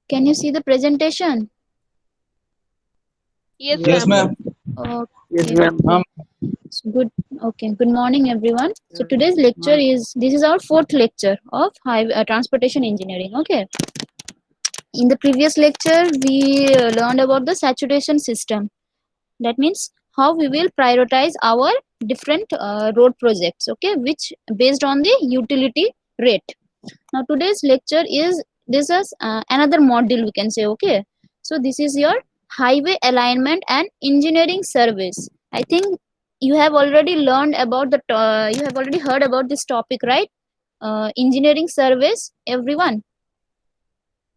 Can you see the presentation? Yes, Yes, ma'am. ma'am. Yes, Okay, ma'am. okay. So good. Okay. Good morning, everyone. So today's lecture is, this is our fourth lecture of transportation engineering. Okay. In the previous lecture, we learned about the saturation system. That means how we will prioritize our different road projects. Okay, which based on the utility rate. Now today's lecture is, this is another module we can say. Okay, so this is your highway alignment and engineering service. I think you have already learned about the you have already heard about this topic, right? Engineering service, everyone,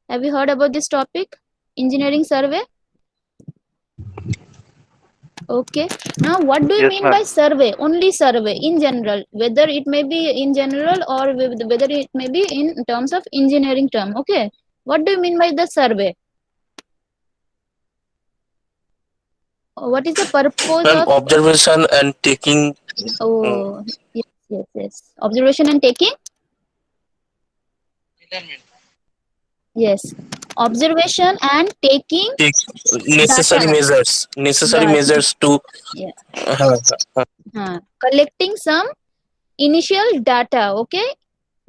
have you heard about this topic, engineering survey? Okay. Now, what do you Yes, mean ma'am. by survey? Only survey in general, whether it may be in general or whether it may be in terms of engineering term. Okay. What do you mean by the survey? What is the purpose Ma'am, of? observation and taking Oh, yes, yes, yes. Observation and taking. Yes. Observation and taking take data. necessary Got it. measures to Yeah. uh, Collecting some initial data. Okay.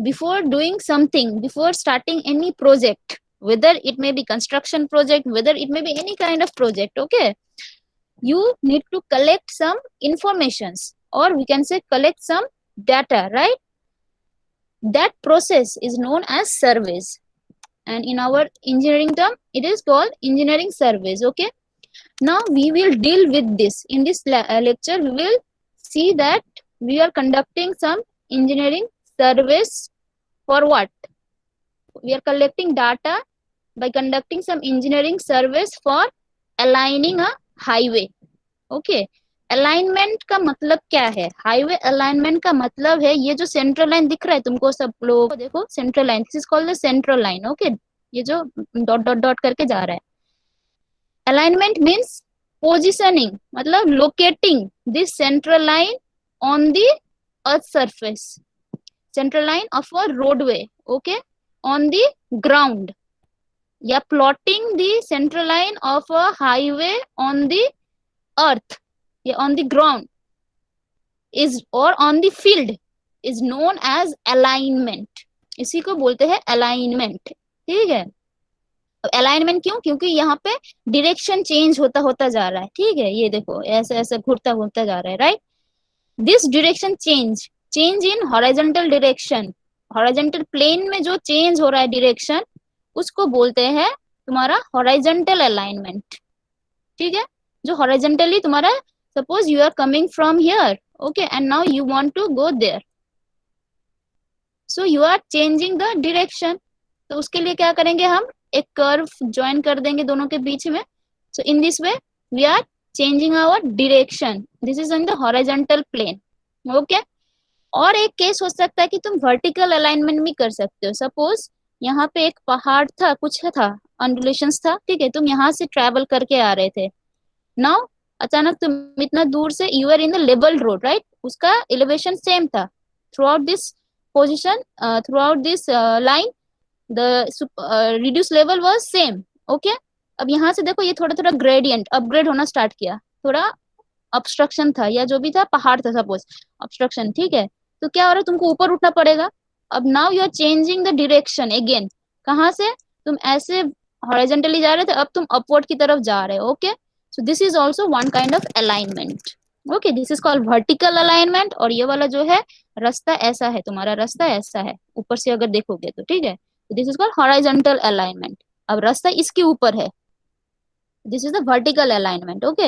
Before doing something, before starting any project, whether it may be construction project, whether it may be any kind of project. Okay, you need to collect some informations, or we can say collect some data, right? That process is known as surveys, and in our engineering term it is called engineering surveys. Okay, now we will deal with this in this lecture. We will see that we are conducting some engineering surveys. For what? We are collecting data by conducting some engineering surveys for aligning a highway. Okay, alignment का मतलब क्या है? Highway alignment का मतलब है, ये जो central line दिख रहा है तुमको, सब लोगों को देखो, central line, this is called the central line. Okay, ये जो डॉट डॉट डॉट करके जा रहा है, अलाइनमेंट मीन्स पोजिशनिंग, मतलब locating this central line on the earth surface, central line of a roadway, okay, on the ground. Yeah, plotting the central line of a highway on the earth, yeah, on the ground is, or on the field, is known as alignment. इसी को बोलते हैं alignment. ठीक है, alignment क्यों? क्योंकि यहाँ पे डिरेक्शन चेंज होता होता जा रहा है. ठीक है, ये देखो ऐसे ऐसे घूरता घूरता जा रहा है, right? This direction change in horizontal direction, horizontal plane में जो चेंज हो रहा है डायरेक्शन, उसको बोलते हैं तुम्हारा हॉरिजॉन्टल अलाइनमेंट. ठीक है, जो हॉरिजॉन्टली तुम्हारा, suppose you are coming from here, okay, and now you want to go there, so you are changing the direction. तो उसके लिए क्या करेंगे, हम एक कर्व ज्वाइन कर देंगे दोनों के बीच में. So in this way we are changing our direction. This is on the horizontal plane. Okay. और एक केस हो सकता है कि तुम वर्टिकल अलाइनमेंट भी कर सकते हो. सपोज यहाँ पे एक पहाड़ था, कुछ था, अंडुलेशंस था, ठीक है, तुम यहाँ से ट्रेवल करके आ रहे थे. नाउ अचानक तुम इतना दूर से, you are in the level road, right, उसका एलिवेशन सेम था throughout this position, throughout this line, the reduce level was same. Okay, अब यहाँ से देखो, ये थोड़ा थोड़ा ग्रेडियंट अपग्रेड होना स्टार्ट किया, थोड़ा ऑब्स्ट्रक्शन था या जो भी था, पहाड़ था सपोज, ऑब्स्ट्रक्शन. ठीक है, तो क्या हो रहा है, तुमको ऊपर उठना पड़ेगा. अब now you are changing the direction again. कहाँ से? तुम ऐसे हॉरिजॉन्टली जा रहे थे, अब तुम अपवर्ड की तरफ जा रहे हो. Okay, so this is also one kind of alignment. Okay, this is called vertical alignment. और ये वाला जो है रास्ता ऐसा है, तुम्हारा रास्ता ऐसा है ऊपर से अगर देखोगे तो. ठीक है, this is called horizontal alignment. अब रास्ता इसके ऊपर है, this is the vertical alignment. Okay,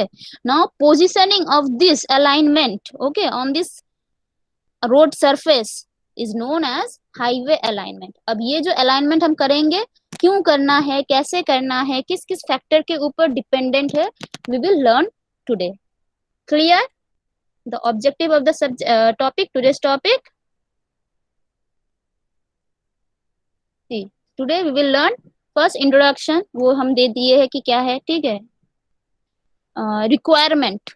now positioning of this alignment, okay, on this road surface is known as highway alignment. अब ये जो alignment हम करेंगे, क्यों करना है, कैसे करना है, किस किस फैक्टर के ऊपर डिपेंडेंट है, we will learn today. Clear? The objective of the topic, today's topic, see, today we will learn first introduction, वो हम दे दिए है कि क्या है. ठीक है, रिक्वायरमेंट,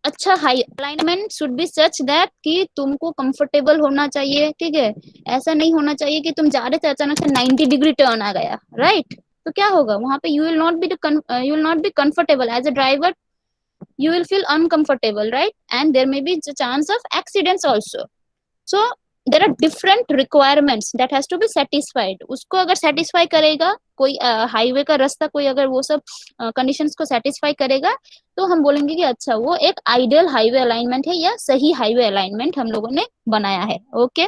अच्छा high alignment should be such that कि तुमको कंफर्टेबल होना चाहिए. ठीक है, ऐसा नहीं होना चाहिए कि तुम जा रहे थे अचानक से 90 डिग्री टर्न आ गया, राइट? तो क्या होगा वहां पे, you will not be comfortable as a driver, you will feel uncomfortable, right? And there may be the chance of accidents also. So there are different requirements that has to be satisfied. उसको अगर satisfy करेगा कोई highway का रास्ता, कोई अगर वो सब कंडीशंस को satisfy करेगा, तो हम बोलेंगे कि अच्छा वो एक आइडियल हाईवे अलाइनमेंट है या सही हाईवे अलाइनमेंट हम लोगों ने बनाया है। ओके,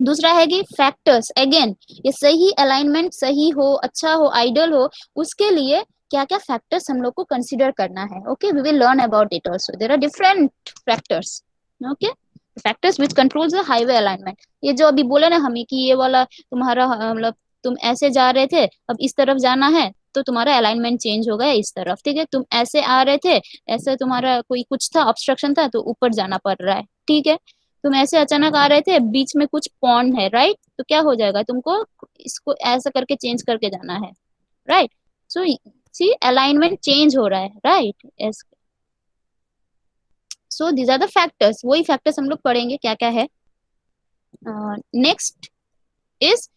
दूसरा है कि फैक्टर्स, अगेन ये सही अलाइनमेंट सही हो, अच्छा हो, आइडियल हो, उसके लिए क्या क्या फैक्टर्स हम लोग को कंसीडर करना है। Okay, we will learn about it also, there are different factors. Okay, factors which controls the highway alignment. ये जो अभी बोले ना हमें कि ये वाला तुम्हारा मतलब तुम ऐसे जा रहे थे, अब इस तरफ जाना है, तो तुम्हारा अलाइनमेंट चेंज हो गया इस तरफ, ठीक है। तुम ऐसे आ रहे थे, ऐसे तुम्हारा कोई कुछ था, ऑब्स्ट्रक्शन था, तो ऊपर जाना पड़ रहा है, ठीक है। तुम ऐसे अचानक आ रहे थे, बीच में कुछ पॉन्ड है, राइट, तो क्या हो जाएगा, तुमको इसको ऐसा करके चेंज करके जाना है, right. So see alignment change हो रहा है, right. So these are the factors, वही फैक्टर्स हम लोग पढ़ेंगे क्या क्या है। नेक्स्ट इज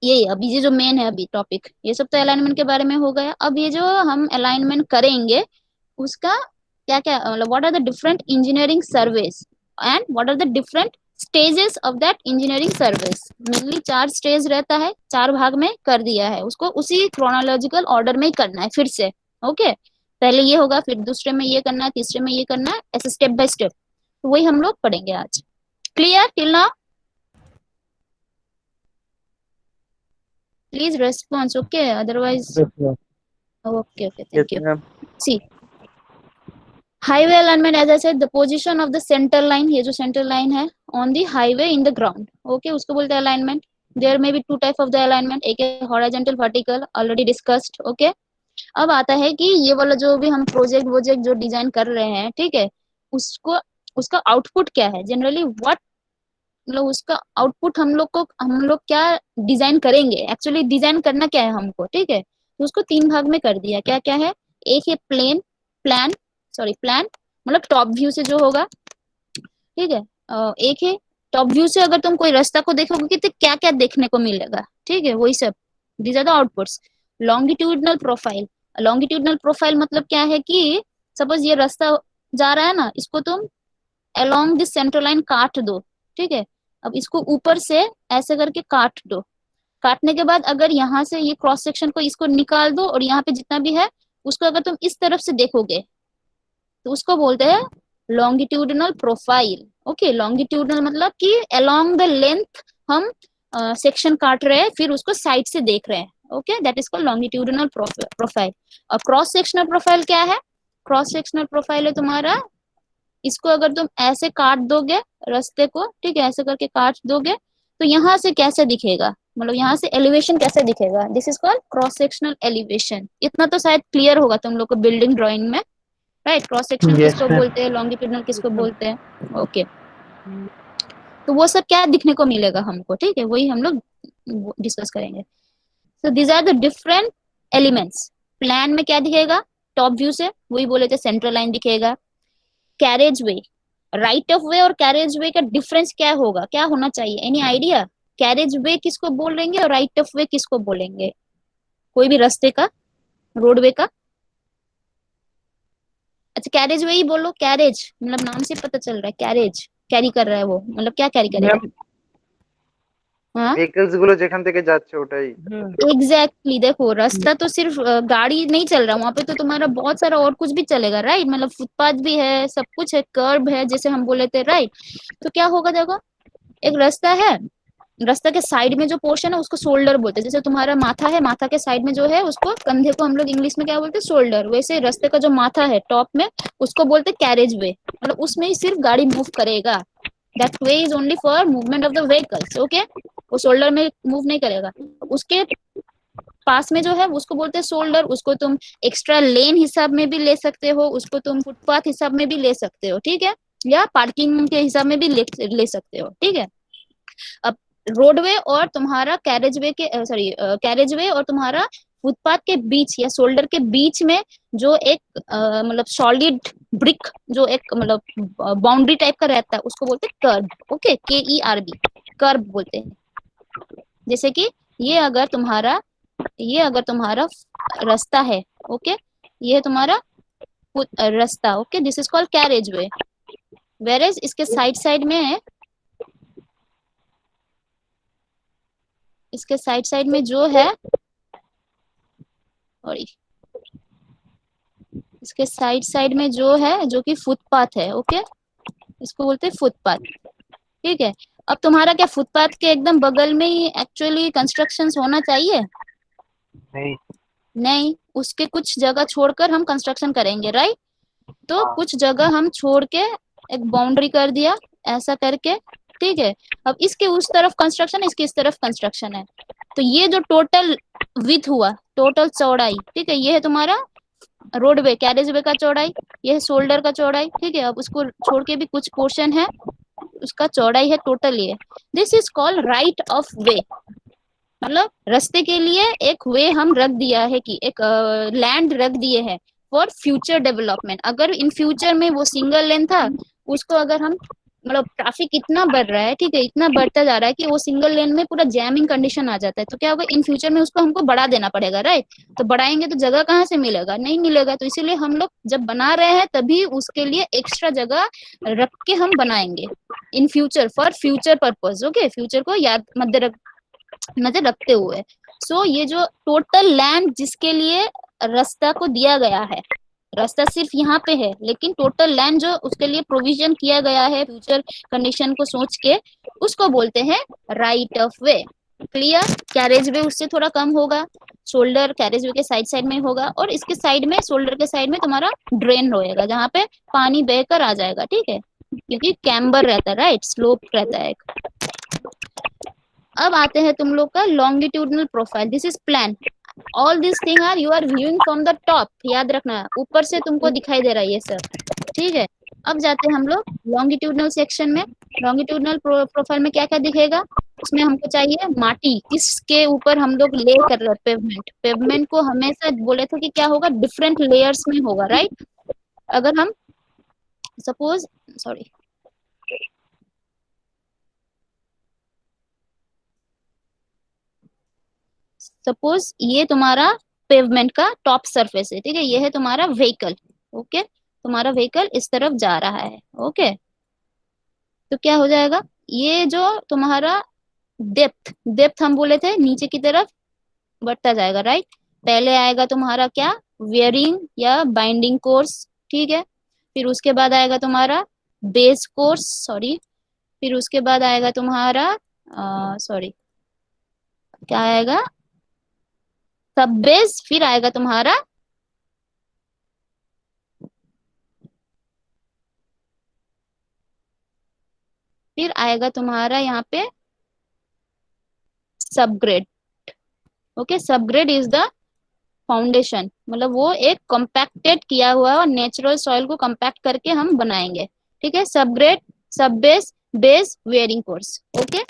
ये अभी ये जो मेन है अभी टॉपिक, ये सब तो अलाइनमेंट के बारे में हो गया। अब ये जो हम अलाइनमेंट करेंगे उसका क्या क्या मतलब what are the different engineering surveys and what are the different stages of that engineering service. Mainly 4 stage रहता है, 4 भाग में कर दिया है उसको, उसी क्रोनोलॉजिकल ऑर्डर में ही करना है फिर से। ओके, पहले ये होगा, फिर दूसरे में ये करना है, तीसरे में ये करना है, ऐसे स्टेप बाय स्टेप। तो वही हम लोग पढ़ेंगे आज। Clear till now? Please response, okay, otherwise Yes, ma'am. okay, Yes, thank you. ma'am. See, highway alignment, as I said, the position of the center line, ये जो center line है on the highway in the ground, okay, उसको बोलते हैं alignment. There may be 2 type of the alignment, एक है horizontal, vertical, already discussed, okay. अब आता है कि ये वाला जो भी हम प्रोजेक्ट जो डिजाइन कर रहे हैं, ठीक है, उसको उसका आउटपुट क्या है, जनरली व्हाट, मतलब उसका आउटपुट हम लोग क्या डिजाइन करेंगे, एक्चुअली डिजाइन करना क्या है हमको, ठीक है। तो उसको 3 भाग में कर दिया, क्या क्या है। एक है प्लान, मतलब टॉप व्यू से जो होगा, ठीक है। एक है टॉप व्यू से अगर तुम कोई रास्ता को देखोगे तो क्या क्या देखने को मिलेगा, ठीक है, वही सब, these are the outputs. Longitudinal profile मतलब क्या है कि सपोज ये रास्ता जा रहा है ना, इसको तुम अलोंग दिस सेंटर लाइन काट दो, ठीक है। अब इसको ऊपर से ऐसे करके काट दो, काटने के बाद अगर यहाँ से ये क्रॉस सेक्शन को इसको निकाल दो, और यहाँ पे जितना भी है उसको अगर तुम इस तरफ से देखोगे तो उसको बोलते हैं लॉन्गिट्यूडनल प्रोफाइल। ओके, लॉन्गिट्यूडनल मतलब कि अलोंग द लेंथ हम सेक्शन काट रहे हैं, फिर उसको साइड से देख रहे हैं, okay, that is called longitudinal profile. और क्रॉस सेक्शनल प्रोफाइल क्या है? क्रॉस सेक्शनल प्रोफाइल है तुम्हारा, इसको अगर तुम ऐसे काट दोगे रास्ते को, ठीक है, ऐसे करके काट दोगे तो यहाँ से कैसे दिखेगा, मतलब यहाँ से एलिवेशन कैसे दिखेगा, this is called cross sectional elevation. इतना तो शायद क्लियर होगा तुम लोग को बिल्डिंग ड्राइंग में, राइट। क्रॉस सेक्शनल Yes, किसको ma'am. बोलते हैं, लॉन्गिट्यूडनल किसको बोलते हैं, ओके। तो वो सब क्या दिखने को मिलेगा हमको, ठीक है, वही हम लोग डिस्कस करेंगे। So these are the different elements. Plan में क्या दिखेगा, टॉप व्यू से वही बोले थे, सेंट्रल लाइन दिखेगा। Carriage way, right of way और कैरेज वे का डिफरेंस क्या होगा, क्या होना चाहिए, एनी आइडिया? कैरेज वे किसको बोलेंगे और राइट ऑफ वे किसको बोलेंगे, कोई भी रास्ते का, रोडवे का? अच्छा, कैरेज वे ही बोलो, कैरेज मतलब नाम से पता चल रहा है, कैरेज कैरी कर रहा है वो, मतलब क्या कैरी करेगा? Ma'am, हाँ, ভেহিকলস গুলো যেখান থেকে যাচ্ছে ওটাই। एग्जैक्टली। देखो रास्ता तो सिर्फ गाड़ी नहीं चल रहा वहां पे, तो तुम्हारा बहुत सारा और कुछ भी चलेगा, राइट, मतलब फुटपाथ भी है, सब कुछ है, कर्ब है, जैसे हम बोले थे, राइट। तो क्या होगा, देखो एक रास्ता है, रास्ता के साइड में जो पोर्शन है उसको शोल्डर बोलते हैं। जैसे तुम्हारा माथा है, माथा के साइड में जो है उसको, कंधे को हम लोग इंग्लिश में क्या बोलते हैं, शोल्डर। वैसे रास्ते का जो माथा है टॉप में उसको बोलते हैं कैरेज वे, मतलब उसमें ही सिर्फ गाड़ी मूव करेगा। That way is only for movement of the vehicles, okay. वो शोल्डर में मूव नहीं करेगा। उसके पास में जो है उसको बोलते हैं शोल्डर। उसको तुम एक्स्ट्रा लेन हिसाब में भी ले सकते हो, उसको तुम फुटपाथ हिसाब में भी ले सकते हो, ठीक है, या पार्किंग के हिसाब में भी ले सकते हो, ठीक है। अब रोडवे और तुम्हारा कैरेजवे के कैरेजवे और तुम्हारा फुटपाथ के बीच या शोल्डर के बीच में जो एक मतलब सॉलिड ब्रिक, जो एक मतलब बाउंड्री टाइप का रहता है, उसको बोलते हैं कर्ब, ओके, KERB, कर्ब बोलते हैं। जैसे कि ये अगर तुम्हारा रास्ता है, ओके, ये है तुम्हारा रास्ता, okay, this is called carriage way. वेरेज इसके साइड साइड में है, इसके साइड साइड में जो है, और इसके साइड साइड में जो है, जो कि फुटपाथ है, ओके, इसको बोलते हैं फुटपाथ, ठीक है। अब तुम्हारा क्या फुटपाथ के एकदम बगल में ही एक्चुअली कंस्ट्रक्शंस होना चाहिए? नहीं। नहीं, उसके कुछ जगह छोड़कर हम कंस्ट्रक्शन करेंगे, राइट? तो हाँ। कुछ जगह हम छोड़ के एक बाउंड्री कर दिया ऐसा करके, ठीक है। अब इसके उस तरफ कंस्ट्रक्शन, इसके इस तरफ कंस्ट्रक्शन है, तो ये जो टोटल विथ हुआ, टोटल चौड़ाई, ठीक है, ये है तुम्हारा रोडवे, कैरेज वे का चौड़ाई, ये है शोल्डर का चौड़ाई, ठीक है। अब उसको छोड़ के भी कुछ पोर्शन है, उसका चौड़ाई है टोटल ये। This is called right of वे, मतलब रास्ते के लिए एक वे हम रख दिया है, कि एक लैंड रख दिए हैं फॉर फ्यूचर डेवलपमेंट। अगर इन फ्यूचर में वो सिंगल लेन था, उसको अगर हम, मतलब ट्रैफिक इतना बढ़ रहा है, ठीक है, इतना बढ़ता जा रहा है कि वो सिंगल लेन में पूरा जैमिंग कंडीशन आ जाता है, तो क्या होगा, इन फ्यूचर में उसको हमको बढ़ा देना पड़ेगा, राइट? तो बढ़ाएंगे तो जगह कहाँ से मिलेगा? नहीं मिलेगा, तो इसीलिए हम लोग जब बना रहे हैं तभी उसके लिए एक्स्ट्रा जगह रख के हम बनाएंगे in future, for future purpose, okay, future को याद नजर रखते हुए। सो ये जो टोटल लैंड जिसके लिए रास्ता को दिया गया है, रास्ता सिर्फ यहाँ पे है, लेकिन टोटल लैंड जो उसके लिए प्रोविजन किया गया है फ्यूचर कंडीशन को सोच के, उसको बोलते हैं right of way. Clear? Carriage way उससे थोड़ा कम होगा, शोल्डर कैरेज वे के साइड साइड में होगा, और इसके साइड में, शोल्डर के साइड में तुम्हारा ड्रेन रहेगा जहाँ पे पानी बहकर आ जाएगा, ठीक है, क्योंकि कैम्बर रहता है, राइट, स्लोप रहता है एक। अब आते हैं तुम लोग का longitudinal profile. This is plan, all this thing are you are viewing from the top, याद रखना, ऊपर से तुमको दिखाई दे रहा है ये सब, ठीक है। अब जाते हैं हम लोग लॉन्गिट्यूडनल सेक्शन में। लॉन्गिट्यूडनल प्रोफाइल में क्या क्या दिखेगा? उसमें हमको चाहिए माटी, किसके ऊपर हम लोग ले कर रहे, पेवमेंट। पेवमेंट को हमेशा बोले थे कि क्या होगा, डिफरेंट लेयर्स में होगा, राइट? अगर हम सपोज, सॉरी, सपोज ये तुम्हारा पेवमेंट का टॉप सरफेस है, ठीक है, ये है तुम्हारा व्हीकल, ओके, तुम्हारा व्हीकल इस तरफ जा रहा है, ओके, तो क्या हो जाएगा, ये जो तुम्हारा डेप्थ, डेप्थ हम बोले थे नीचे की तरफ बढ़ता जाएगा, राइट? पहले आएगा तुम्हारा क्या, वेयरिंग या बाइंडिंग कोर्स, ठीक है, फिर उसके बाद आएगा तुम्हारा बेस कोर्स, सॉरी, फिर उसके बाद आएगा तुम्हारा सॉरी, क्या आएगा, सब बेस, फिर आएगा तुम्हारा यहाँ पे subgrade, okay. Subgrade is the foundation, मतलब वो एक कॉम्पैक्टेड किया हुआ और नेचुरल सॉइल को कॉम्पैक्ट करके हम बनाएंगे, ठीक है। सबग्रेड, सब base, base, wearing course, okay.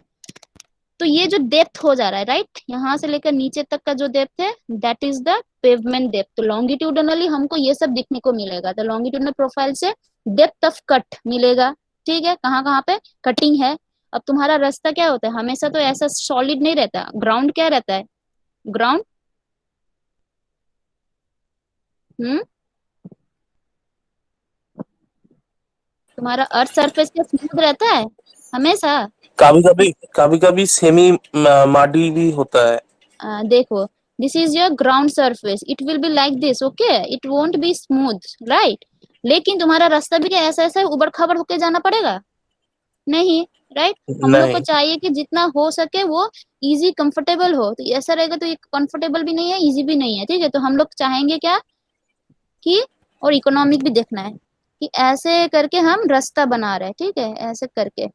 तो ये जो डेप्थ हो जा रहा है, राइट, यहाँ से लेकर नीचे तक का जो डेप्थ है, that is the pavement depth. तो लॉन्गिट्यूडनली हमको ये सब दिखने को मिलेगा, तो लॉन्गिट्यूडनल प्रोफाइल से डेप्थ ऑफ कट मिलेगा, ठीक है, कहाँ कहाँ पे कटिंग है। अब तुम्हारा रास्ता क्या होता है, हमेशा तो ऐसा सॉलिड नहीं रहता, ग्राउंड क्या रहता है, ग्राउंड, हम्म, तुम्हारा अर्थ सरफेस क्या स्मूथ रहता है हमेशा? कभी कभी सेमी माटी भी होता है। देखो, this is your ground surface, it will be like this, okay, it won't be smooth, right? लेकिन तुम्हारा रास्ता भी क्या ऐसा ऐसा उबड़ खाबड़ होके जाना पड़ेगा? नहीं, राइट? हम लोग को नहीं, चाहिए कि जितना हो सके वो इजी कंफर्टेबल हो, तो ऐसा रहेगा तो ये कंफर्टेबल भी नहीं है, इजी भी नहीं है, ठीक है। तो हम लोग चाहेंगे क्या कि, और इकोनॉमिक भी देखना है, कि ऐसे करके हम रास्ता बना रहे हैं, ठीक है, ऐसे करके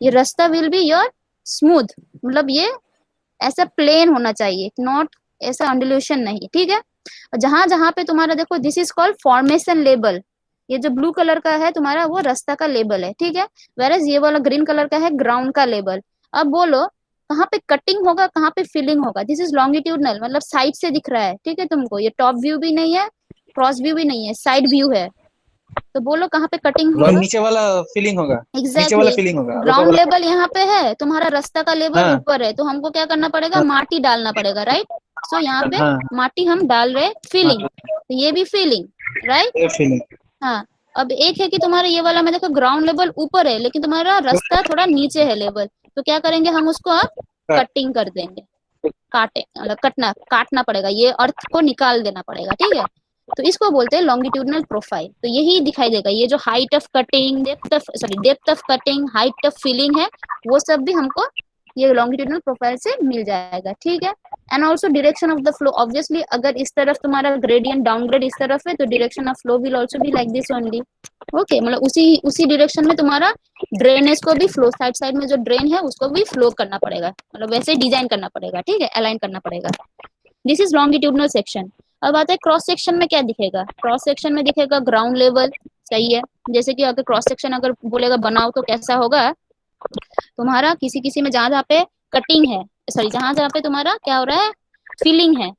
ये रास्ता विल बी योर स्मूथ, मतलब ये ऐसा प्लेन होना चाहिए, नॉट ऐसा अंडुलेशन नहीं, ठीक है। और जहां जहां पे तुम्हारा देखो, this is called formation label, ये जो ब्लू कलर का है तुम्हारा वो रास्ता का लेबल है, ठीक है, वेरएज ये वाला ग्रीन कलर का है ग्राउंड का लेबल। अब बोलो कहाँ पे कटिंग होगा, कहाँ पे फिलिंग होगा? दिस इज लॉन्गिट्यूडनल, मतलब साइड से दिख रहा है, ठीक है तुमको, ये टॉप व्यू भी नहीं है, क्रॉस व्यू भी नहीं है, साइड व्यू है, तो बोलो कहाँ पे कटिंग वो होगा? नीचे वाला फीलिंग होगा, नीचे वाला एग्जैक्टली, फीलिंग होगा, ऊपर ग्राउंड वाला। लेवल यहाँ पे है, तुम्हारा रास्ता का लेवल हाँ ऊपर है, तो हमको क्या करना पड़ेगा, हाँ माटी डालना पड़ेगा, राइट? सो यहाँ पे हाँ माटी हम डाल रहे, हाँ, फीलिंग, तो ये भी फीलिंग, राइट? ये फीलिंग। हाँ। अब एक है कि तुम्हारा ये वाला में देखो ग्राउंड लेवल ऊपर है, लेकिन तुम्हारा रास्ता थोड़ा नीचे है लेवल, तो क्या करेंगे हम उसको अब कटिंग कर देंगे, काटे मतलब काटना पड़ेगा, ये अर्थ को निकाल देना पड़ेगा, ठीक है? तो इसको बोलते हैं लॉन्गिट्यूडनल प्रोफाइल। तो यही दिखाई देगा, ये जो height of cutting, depth of cutting, height of filling है, वो सब भी हमको ये लॉन्गिट्यूडनल प्रोफाइल से मिल जाएगा, ठीक है? And also direction of the flow, obviously अगर इस तरफ तुम्हारा ग्रेडियंट डाउनग्रेड इस तरफ है, तो direction of flow will also be like this only. Okay, मतलब उसी डायरेक्शन में तुम्हारा ड्रेनेज को भी, फ्लो साइड साइड में जो ड्रेन है उसको भी फ्लो करना पड़ेगा, मतलब वैसे डिजाइन करना पड़ेगा, ठीक है, अलाइन करना पड़ेगा। This is longitudinal section. अब आता है क्रॉस सेक्शन में, क्या दिखेगा? क्रॉस सेक्शन में दिखेगा ग्राउंड लेवल, सही है। जैसे कि अगर क्रॉस सेक्शन अगर बोलेगा बनाओ तो कैसा होगा, तुम्हारा किसी किसी में जहां जहां पे कटिंग है, सॉरी जहां जहां पे तुम्हारा क्या हो रहा है, फिलिंग है,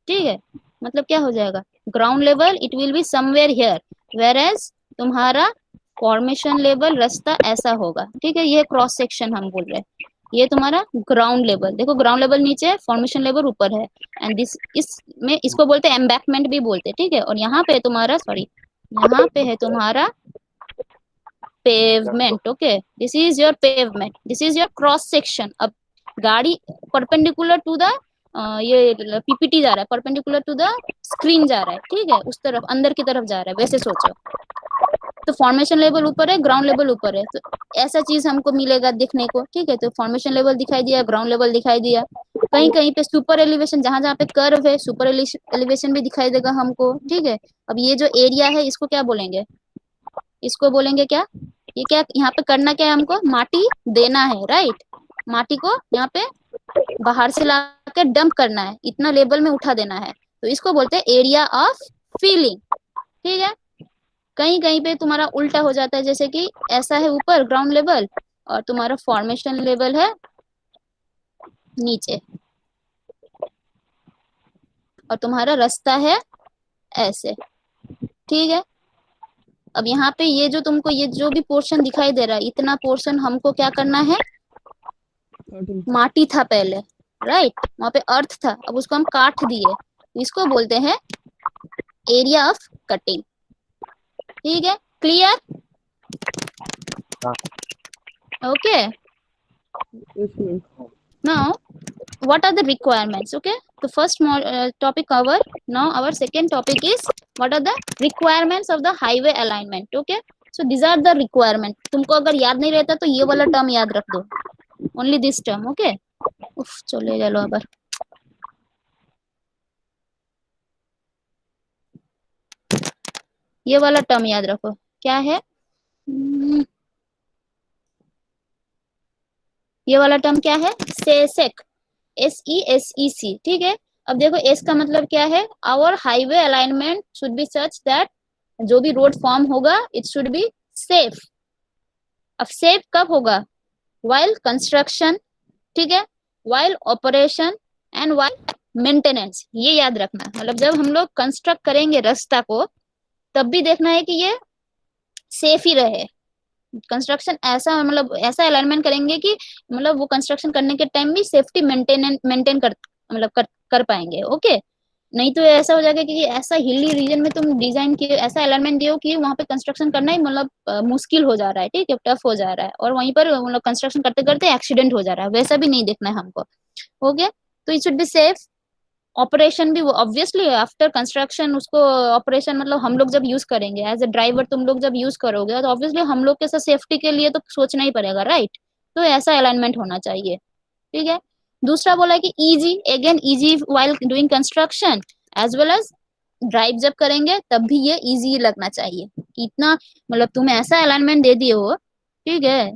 ठीक है, मतलब क्या हो जाएगा, ground level it will be somewhere here, where as तुम्हारा फॉर्मेशन लेवल रास्ता ऐसा होगा, ठीक है? ये क्रॉस सेक्शन हम बोल रहे हैं, ये तुम्हारा ग्राउंड लेवल, देखो ग्राउंड लेवल नीचे है, फॉर्मेशन लेवल ऊपर है, एंड दिस इसमें इसको बोलते हैं एम्बैकमेंट भी बोलते हैं, ठीक है? और यहाँ पे तुम्हारा, सॉरी यहाँ पे है तुम्हारा pavement, okay, this is your pavement, this is your cross section. अब गाड़ी परपेंडिकुलर टू द ये पीपीटी जा रहा है, परपेंडिकुलर टू द स्क्रीन जा रहा है, ठीक है, उस तरफ अंदर की तरफ जा रहा है, वैसे सोचो। तो फॉर्मेशन लेवल ऊपर है, ग्राउंड लेवल ऊपर है, तो ऐसा चीज हमको मिलेगा देखने को, ठीक है? तो फॉर्मेशन लेवल दिखाई दिया, ग्राउंड लेवल दिखाई दिया, कहीं कहीं पे सुपर एलिवेशन, जहां जहां पे कर्व है सुपर एलिवेशन भी दिखाई देगा हमको, ठीक है? अब ये जो एरिया है इसको क्या बोलेंगे, इसको बोलेंगे क्या, ये क्या यहाँ पे करना क्या है, हमको माटी देना है, राइट? माटी को यहाँ पे बाहर से ला के डंप करना है, इतना लेवल में उठा देना है, तो इसको बोलते हैं एरिया ऑफ फिलिंग, ठीक है? कहीं कहीं पे तुम्हारा उल्टा हो जाता है, जैसे कि ऐसा है ऊपर ग्राउंड लेवल और तुम्हारा फॉर्मेशन लेवल है नीचे, और तुम्हारा रास्ता है ऐसे, ठीक है? अब यहाँ पे ये जो तुमको ये जो भी पोर्शन दिखाई दे रहा है, इतना पोर्शन हमको क्या करना है, माटी था पहले, राइट? वहां पे अर्थ था, अब उसको हम काट दिए, इसको बोलते हैं एरिया ऑफ कटिंग, ठीक है? Clear? Okay, now what are the requirements? Okay, the first topic cover. Now our second topic is what are the requirements of the highway alignment. Okay, so these are the requirement. तुमको अगर याद नहीं रहता तो ये वाला term याद रख दो, only this term. Okay, उफ चले चलो अबर, ये वाला टर्म याद रखो, क्या है, ये वाला टर्म क्या है, सेसेक, SESEC, ठीक है? अब देखो एस का मतलब क्या है, our highway alignment should be such that जो भी रोड फॉर्म होगा इट शुड बी सेफ। अब सेफ कब होगा, वाइल कंस्ट्रक्शन, ठीक है, while operation and while maintenance, ये याद रखना। मतलब जब हम लोग कंस्ट्रक्ट करेंगे रास्ता को तब भी देखना है कि ये सेफ ही रहे, कंस्ट्रक्शन ऐसा मतलब ऐसा अलाइनमेंट करेंगे कि मतलब वो कंस्ट्रक्शन करने के टाइम भी सेफ्टी मेंटेन कर मतलब कर पाएंगे, ओके? नहीं तो ऐसा हो जाएगा कि ऐसा हिली रीजन में तुम डिजाइन किए, ऐसा अलाइनमेंट दियो कि वहां पे कंस्ट्रक्शन करना ही मतलब मुश्किल हो जा रहा है, ठीक है, टफ हो जा रहा है, और वहीं पर मतलब कंस्ट्रक्शन करते करते एक्सीडेंट हो जा रहा है, वैसा भी नहीं देखना है हमको, ओके? तो it should be safe. Operation भी ऑब्वियसली आफ्टर कंस्ट्रक्शन उसको ऑपरेशन मतलब हम लोग जब यूज करेंगे एज अ ड्राइवर, तुम लोग जब यूज करोगे तो ऑब्वियसली हम लोग के साथ सेफ्टी के लिए तो सोचना ही पड़ेगा, राइट? तो ऐसा अलाइनमेंट होना चाहिए, ठीक है? दूसरा बोला कि easy, again easy while doing construction as well as drive जब करेंगे तब भी ये इजी लगना चाहिए, कि इतना मतलब तुम ऐसा अलाइनमेंट दे दिए हो, ठीक है,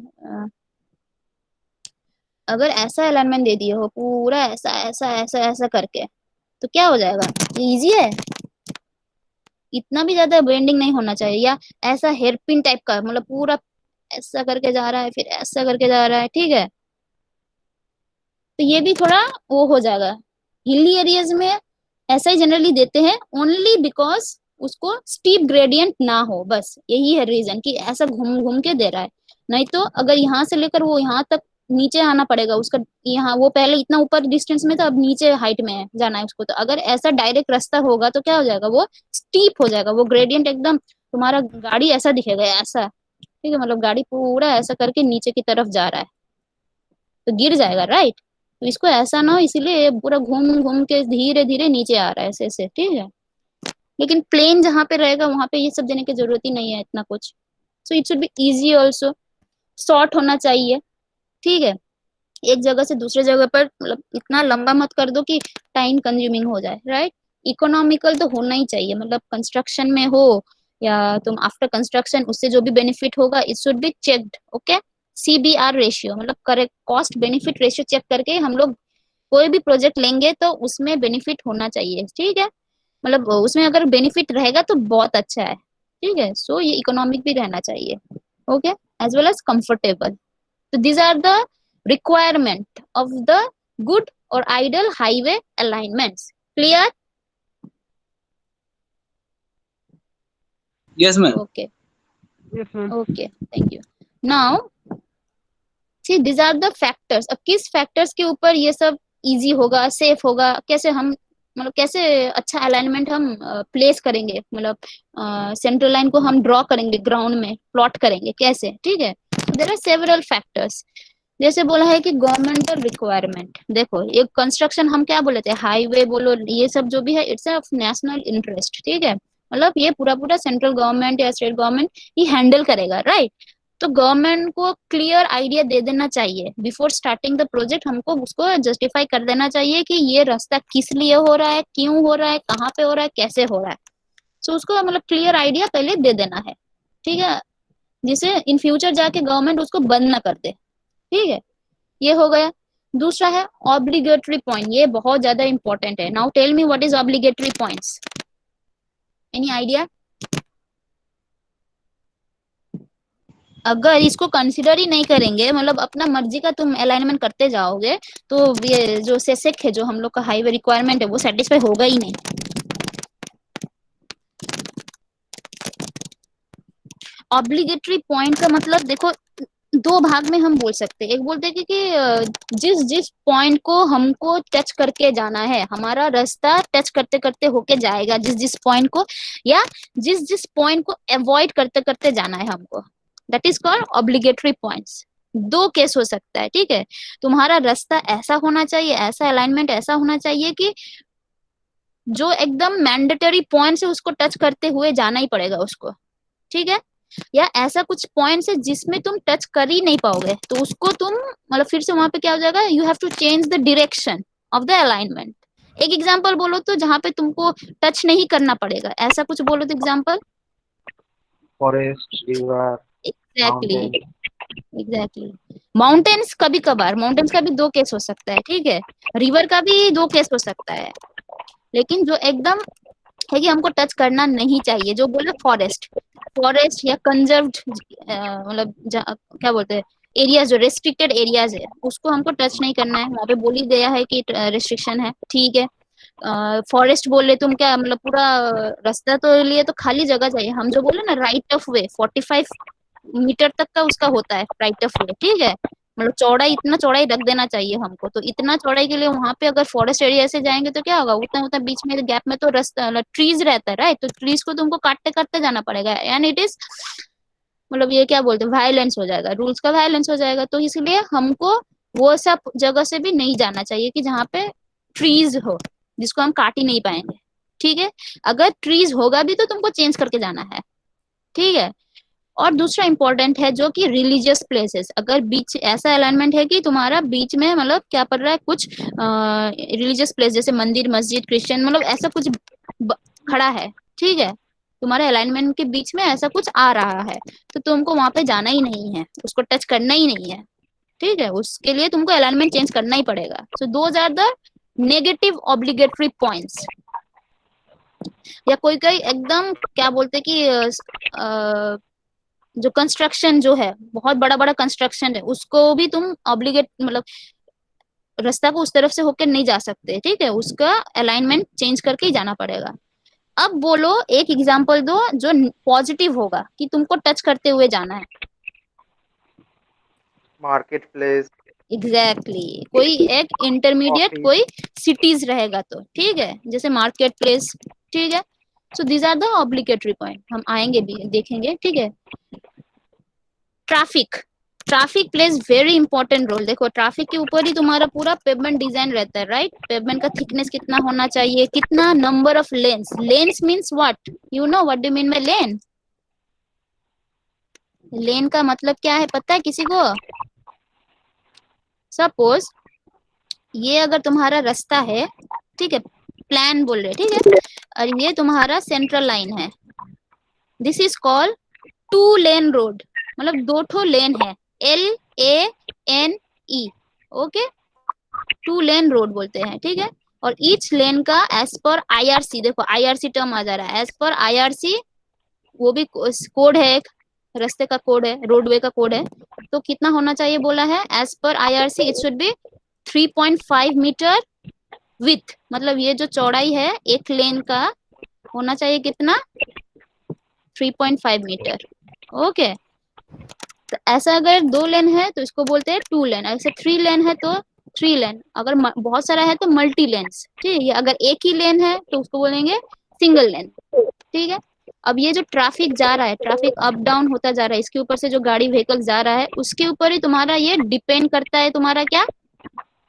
अगर ऐसा अलाइनमेंट दे दिए हो पूरा ऐसा ऐसा ऐसा ऐसा करके, तो क्या हो जाएगा, ये इजी है, इतना भी ज्यादा बेंडिंग नहीं होना चाहिए, या ऐसा हेयरपिन टाइप का मतलब पूरा ऐसा करके जा रहा है फिर ऐसा करके जा रहा है, ठीक है? तो ये भी थोड़ा वो हो जाएगा। हिली एरियाज में ऐसा ही जनरली देते हैं ओनली बिकॉज उसको स्टीप ग्रेडियंट ना हो, बस यही है रीजन कि ऐसा घूम घूम के दे रहा है। नहीं तो अगर यहाँ से लेकर वो यहाँ तक नीचे आना पड़ेगा उसका, यहाँ वो पहले इतना ऊपर डिस्टेंस में था, अब नीचे हाइट में है, जाना है उसको, तो अगर ऐसा डायरेक्ट रास्ता होगा तो क्या हो जाएगा, वो स्टीप हो जाएगा, वो ग्रेडियंट एकदम तुम्हारा गाड़ी ऐसा दिखेगा ऐसा, ठीक है, मतलब गाड़ी पूरा ऐसा करके नीचे की तरफ जा रहा है तो गिर जाएगा, राइट। तो इसको ऐसा ना हो, इसीलिए पूरा घूम घूम के धीरे धीरे नीचे आ रहा है ऐसे ऐसे, ठीक है। लेकिन प्लेन जहाँ पे रहेगा वहां पे ये सब देने की जरूरत ही नहीं है इतना कुछ। So it should be easy also, short होना चाहिए, ठीक है। एक जगह से दूसरे जगह पर मतलब इतना लंबा मत कर दो कि टाइम कंज्यूमिंग हो जाए, राइट। इकोनॉमिकल तो होना ही चाहिए, मतलब कंस्ट्रक्शन में हो या तुम आफ्टर कंस्ट्रक्शन, उससे जो भी बेनिफिट होगा it should be checked, okay. CBR ratio मतलब correct cost benefit ratio check करके हम लोग कोई भी प्रोजेक्ट लेंगे तो उसमें बेनिफिट होना चाहिए, ठीक है। मतलब उसमें अगर बेनिफिट रहेगा तो बहुत अच्छा है, ठीक है। सो ये इकोनॉमिक भी रहना चाहिए, okay, as well as comfortable. तो these are the requirement of the good or ideal highway alignments. Clear? Yes, ma'am. Okay. Yes, ma'am. Okay. Thank you. Now, see, these are the factors. अब किस factors के ऊपर ये सब easy होगा, safe होगा, कैसे हम मतलब कैसे अच्छा अलाइनमेंट हम प्लेस करेंगे, मतलब सेंट्रल लाइन को हम ड्रॉ करेंगे ग्राउंड में, प्लॉट करेंगे कैसे, ठीक है। There are several factors. जैसे बोला है कि गवर्नमेंटल रिक्वायरमेंट, देखो ये कंस्ट्रक्शन हम क्या बोले थे, हाईवे बोलो ये सब जो भी है इट्स ऑफ नेशनल इंटरेस्ट, ठीक है। मतलब ये पूरा पूरा सेंट्रल गवर्नमेंट या स्टेट गवर्नमेंट ही हैंडल करेगा, राइट। तो गवर्नमेंट को क्लियर आइडिया दे देना चाहिए बिफोर स्टार्टिंग द प्रोजेक्ट, हमको उसको जस्टिफाई कर देना चाहिए कि ये रास्ता किस लिए हो रहा है, क्यों हो रहा है, कहाँ पे हो रहा है, कैसे हो रहा है। सो उसको मतलब क्लियर आइडिया पहले दे देना है, ठीक है, जिससे इन फ्यूचर जाके गवर्नमेंट उसको बंद ना कर दे, ठीक है। ये हो गया। दूसरा है ऑब्लिगेटरी पॉइंट, ये बहुत ज्यादा इंपॉर्टेंट है। Now tell me what is obligatory points, any idea? अगर इसको कंसिडर ही नहीं करेंगे, मतलब अपना मर्जी का तुम अलाइनमेंट करते जाओगे, तो ये जो सेसेक है, जो हम लोग का हाईवे रिक्वायरमेंट है, वो सेटिस्फाई होगा ही नहीं। ऑब्लिगेटरी पॉइंट का मतलब देखो दो भाग में हम बोल सकते हैं। एक बोलते हैं कि जिस जिस पॉइंट को हमको टच करके जाना है, हमारा रास्ता टच करते करते होके जाएगा जिस जिस पॉइंट को, या जिस जिस पॉइंट को अवॉइड करते करते जाना है हमको, that is called obligatory points. दो केस हो सकता है, ठीक है। तुम्हारा रास्ता ऐसा होना चाहिए, ऐसा अलाइनमेंट ऐसा होना चाहिए कि जो एकदम मैंडेटरी पॉइंट से उसको टच करते हुए जाना ही पड़ेगा उसको, ठीक है। या ऐसा कुछ पॉइंट है जिसमें तुम टच कर ही नहीं पाओगे, तो उसको तुम मतलब फिर से वहां पे क्या हो जाएगा, you have to change the direction of the alignment. एक एग्जांपल बोलो तो जहां पे तुमको टच नहीं करना पड़ेगा, ऐसा कुछ बोलो तो example. Forest, river, exactly, mountain. Exactly. Mountains कभी कभार, माउंटेन्स का भी दो केस हो सकता है, ठीक है। रिवर का भी दो केस हो सकता है। लेकिन जो एकदम है कि हमको टच करना नहीं चाहिए, जो बोले फॉरेस्ट, फॉरेस्ट या कंजर्व्ड मतलब क्या बोलते हैं एरियाज, जो रेस्ट्रिक्टेड एरियाज है उसको हमको टच नहीं करना है, वहां पे बोल ही गया है कि रेस्ट्रिक्शन है, ठीक है। फॉरेस्ट बोले तुम क्या मतलब पूरा रास्ता तो लिए तो खाली जगह चाहिए, हम जो बोले ना राइट ऑफ वे 45 मीटर तक का उसका होता है राइट ऑफ वे, ठीक है। मतलब चौड़ाई, इतना चौड़ाई रख देना चाहिए हमको, तो इतना चौड़ाई के लिए वहां पे अगर फॉरेस्ट एरिया से जाएंगे तो क्या होगा, उतना उतना बीच में गैप में तो रास्ता ट्रीज रहता है, राइट। तो ट्रीज को तुमको काटते काटते जाना पड़ेगा, एंड इट इज मतलब ये क्या बोलते हैं वायलेंस हो जाएगा, रूल्स का वायलेंस हो जाएगा। तो इसलिए हमको वो सब जगह से भी नहीं जाना चाहिए कि जहाँ पे ट्रीज हो जिसको हम काट ही नहीं पाएंगे, ठीक है। अगर ट्रीज होगा भी तो तुमको चेंज करके जाना है, ठीक है। और दूसरा इंपॉर्टेंट है जो कि रिलीजियस प्लेसेस, अगर बीच ऐसा अलाइनमेंट है कि तुम्हारा बीच में मतलब क्या पड़ रहा है, कुछ रिलीजियस प्लेस जैसे मंदिर, मस्जिद, क्रिश्चियन, मतलब ऐसा कुछ खड़ा है, ठीक है। तुम्हारे अलाइनमेंट के बीच में ऐसा कुछ आ रहा है, तो तुमको वहां पे जाना ही नहीं है, उसको टच करना ही नहीं है, ठीक है। उसके लिए तुमको अलाइनमेंट चेंज करना ही पड़ेगा। So those are the negative obligatory points. या कोई कोई एकदम क्या बोलते कि जो कंस्ट्रक्शन जो है बहुत बड़ा बड़ा कंस्ट्रक्शन है, उसको भी तुम ऑब्लिगेट मतलब रास्ता को उस तरफ से होकर नहीं जा सकते, ठीक है, उसका अलाइनमेंट चेंज करके ही जाना पड़ेगा। अब बोलो एक एग्जांपल दो जो पॉजिटिव होगा कि तुमको टच करते हुए जाना है। मार्केट प्लेस, एग्जैक्टली कोई एक इंटरमीडिएट ऑफिस। कोई सिटीज रहेगा तो ठीक है, जैसे मार्केट प्लेस, ठीक है। So these are the obligatory point, हम आएंगे भी देखेंगे, ठीक है। Traffic, traffic plays very important role. देखो ट्रैफिक के ऊपर ही तुम्हारा पूरा पेवमेंट डिजाइन रहता है, राइट। पेवमेंट का थिकनेस कितना होना चाहिए, कितना number of lanes, lanes means what, you know what do mean by lane. Lane का मतलब क्या है पता है किसी को? सपोज ये अगर तुम्हारा रास्ता है, ठीक है, प्लान बोल रहे, ठीक है, और ये तुम्हारा सेंट्रल लाइन है, this is called two lane road, मतलब दो ठो लेन है, LANE, okay, two lane road बोलते हैं, ठीक है। और ईच लेन का एज पर IRC, देखो IRC टर्म आ जा रहा है, एज पर IRC, वो भी कोड है एक, रास्ते का कोड है, रोडवे का कोड है, तो कितना होना चाहिए बोला है, as per IRC it should be 3.5 meter with, मतलब ये जो चौड़ाई है एक लेन का होना चाहिए कितना, 3.5 मीटर, ओके। तो ऐसा अगर दो लेन है तो इसको बोलते हैं टू लेन, ऐसे थ्री लेन है तो थ्री लेन, अगर बहुत सारा है तो मल्टी लेन्स, ठीक है। अगर एक ही लेन है तो उसको बोलेंगे सिंगल लेन, ठीक है। अब ये जो ट्रैफिक जा रहा है, ट्रैफिक अप डाउन होता जा रहा है, इसके ऊपर से जो गाड़ी व्हीकल जा रहा है उसके ऊपर ही तुम्हारा ये डिपेंड करता है, तुम्हारा क्या,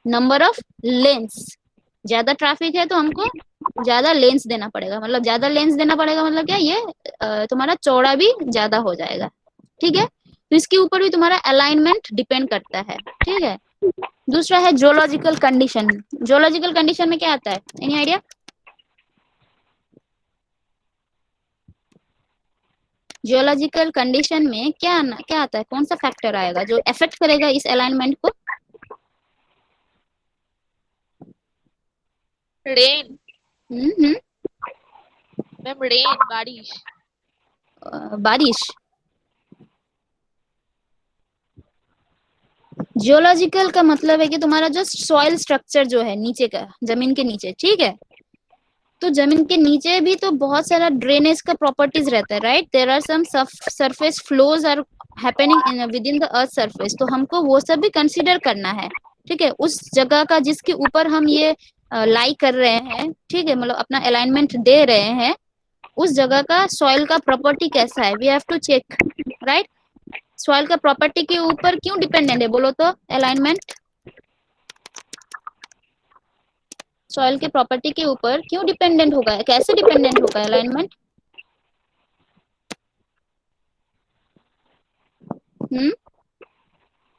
नंबर ऑफ लेन्स। ज्यादा ट्रैफिक है तो हमको ज्यादा लेंस देना पड़ेगा, मतलब ज्यादा लेंस देना पड़ेगा मतलब क्या, ये तुम्हारा चौड़ा भी ज्यादा हो जाएगा, ठीक है। तो इसके ऊपर भी तुम्हारा अलाइनमेंट डिपेंड करता है, ठीक है। दूसरा है जियोलॉजिकल कंडीशन। जियोलॉजिकल कंडीशन में क्या आता है, एनी आइडिया? जियोलॉजिकल कंडीशन में क्या आता है, कौन सा फैक्टर आएगा जो इफेक्ट करेगा इस अलाइनमेंट को? रेन हम्म, मैम, रेन, बारिश। बारिश। जियोलॉजिकल का मतलब है कि तुम्हारा जो सॉइल स्ट्रक्चर जो है नीचे का, जमीन के नीचे, ठीक है, तो जमीन के नीचे भी तो बहुत सारा ड्रेनेज का प्रॉपर्टीज रहता है, right. There are some surface flows are happening in within the earth surface, तो हमको वो सब भी कंसीडर करना है, ठीक है। उस जगह का जिसके ऊपर हम ये लाई कर रहे हैं, ठीक है, मतलब अपना अलाइनमेंट दे रहे हैं, उस जगह का सॉइल का प्रॉपर्टी कैसा है, we have to check, right. Soil का प्रॉपर्टी के ऊपर क्यों डिपेंडेंट है बोलो तो अलाइनमेंट? सॉइल के प्रॉपर्टी के ऊपर क्यों डिपेंडेंट होगा, कैसे डिपेंडेंट होगा अलाइनमेंट?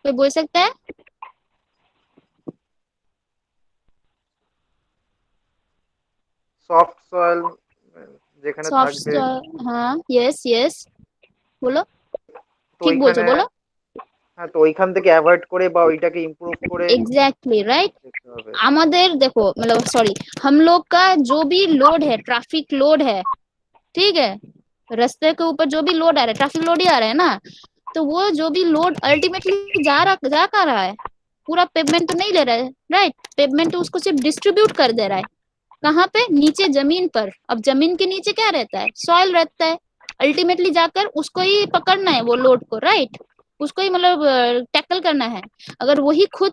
कोई बोल सकता है? সফট সয়েল যেখানে সফট, থাকবে, हाँ, यस यस, बोलो, তো ठीक बोलছো, ওইখানে, बोलो। হ্যাঁ, তো ওইখান থেকে অ্যাভয়েড করে বা ওইটাকে ইমপ্রুভ করে एग्जैक्टली राइट। দেখতে হবে। আমাদের देखो मतलब सॉरी, हम लोग का जो भी लोड है, ट्रैफिक लोड है, ठीक है, रास्ते के ऊपर जो भी लोड आ रहा है, ट्रैफिक लोड ही आ रहा है ना, तो वो जो भी लोड अल्टीमेटली जा कर रहा है, पूरा पेमेंट तो नहीं ले रहा है, राइट। पेमेंट तो उसको सिर्फ डिस्ट्रीब्यूट कर दे रहा है, कहाँ पे, नीचे जमीन पर। अब जमीन के नीचे क्या रहता है, सॉइल रहता है, अल्टीमेटली जाकर उसको ही पकड़ना है वो लोड को, राइट, उसको ही मतलब टैकल करना है। अगर वही खुद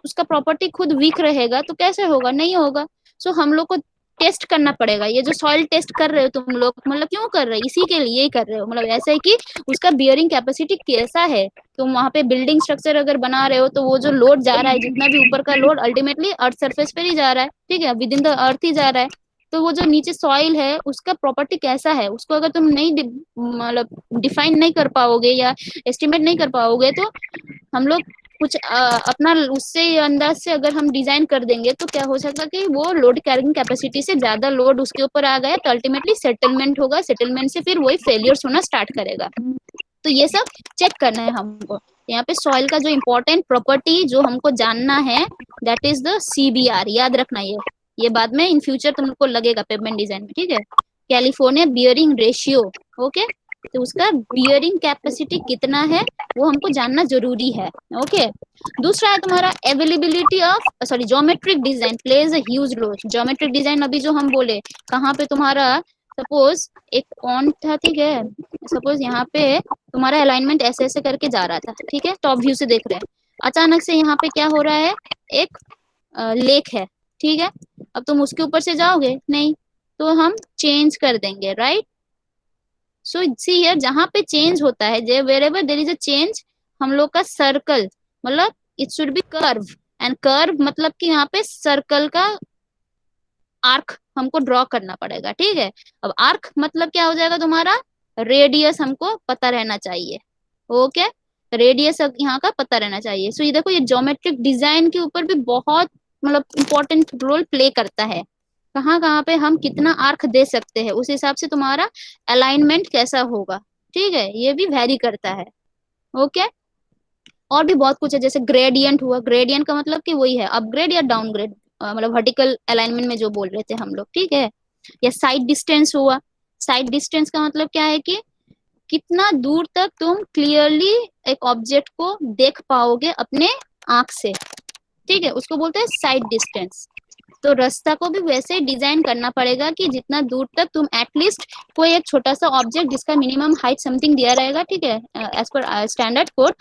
उसका प्रॉपर्टी खुद वीक रहेगा तो कैसे होगा, नहीं होगा। सो हम लोग को टेस्ट करना पड़ेगा, ये जो सॉइल टेस्ट कर रहे हो तुम लोग, मतलब क्यों कर रहे हो, इसी के लिए ही कर रहे हो, मतलब ऐसा है कि उसका बियरिंग कैपेसिटी कैसा है। तुम वहां पे बिल्डिंग स्ट्रक्चर अगर बना रहे हो तो वो जो लोड जा रहा है, जितना भी ऊपर का लोड अल्टीमेटली अर्थ सरफेस पर ही जा रहा है, ठीक है, विद इन द अर्थ ही जा रहा है। तो वो जो नीचे सॉइल है उसका प्रॉपर्टी कैसा है, उसको अगर तुम नहीं मतलब डिफाइन नहीं कर पाओगे या एस्टिमेट नहीं कर पाओगे, तो हम लोग कुछ अपना उससे अंदाज से अगर हम डिजाइन कर देंगे तो क्या हो सकता है कि वो लोड कैरिंग कैपेसिटी से ज्यादा लोड उसके ऊपर आ गया, तो अल्टीमेटली सेटलमेंट होगा, सेटलमेंट से फिर वही फेलियर्स होना स्टार्ट करेगा। तो ये सब चेक करना है हमको। यहाँ पे सॉइल का जो इम्पोर्टेंट प्रॉपर्टी जो हमको जानना है, दैट इज द CBR, याद रखना ये बाद में इन फ्यूचर तुमको लगेगा पेमेंट डिजाइन में, ठीक है। कैलिफोर्निया बियरिंग रेशियो, ओके, तो उसका बियरिंग कैपेसिटी कितना है वो हमको जानना जरूरी है, ओके। दूसरा है तुम्हारा availability of sorry geometric design plays a huge role. Geometric design अभी जो हम बोले, कहाँ पे तुम्हारा सपोज एक पॉइंट था, ठीक है, सपोज यहाँ पे तुम्हारा अलाइनमेंट ऐसे ऐसे करके जा रहा था, ठीक है, टॉप व्यू से देख रहे हैं, अचानक से यहाँ पे क्या हो रहा है, एक लेक है, ठीक है, अब तुम उसके ऊपर से जाओगे नहीं, तो हम चेंज कर देंगे, राइट। सो सी हियर, जहां पे चेंज होता है, जे wherever there is a change, हम लोग का सर्कल मतलब it should be curve, and curve मतलब कि यहाँ पे सर्कल का आर्क हमको ड्रॉ करना पड़ेगा, ठीक है। अब आर्क मतलब क्या हो जाएगा तुम्हारा, रेडियस हमको पता रहना चाहिए, ओके, रेडियस यहाँ का पता रहना चाहिए। सो ये देखो, ये ज्योमेट्रिक डिजाइन के ऊपर भी बहुत मतलब इम्पोर्टेंट रोल प्ले करता है, कहाँ कहाँ पे हम कितना आर्क दे सकते हैं, उस हिसाब से तुम्हारा अलाइनमेंट कैसा होगा, ठीक है, ये भी वैरी करता है, ओके। और भी बहुत कुछ है, जैसे ग्रेडियंट हुआ, ग्रेडियंट का मतलब कि वही है अपग्रेड या डाउनग्रेड, मतलब वर्टिकल अलाइनमेंट में जो बोल रहे थे हम लोग, ठीक है। या साइड डिस्टेंस हुआ, साइड डिस्टेंस का मतलब क्या है कि कितना दूर तक तुम क्लियरली एक ऑब्जेक्ट को देख पाओगे अपने आंख से, ठीक है, उसको बोलते हैं साइड डिस्टेंस। तो रास्ता को भी वैसे ही डिजाइन करना पड़ेगा कि जितना दूर तक तुम एटलीस्ट कोई एक छोटा सा ऑब्जेक्ट जिसका मिनिमम हाइट समथिंग दिया रहेगा, ठीक है, एज पर स्टैंडर्ड कोड,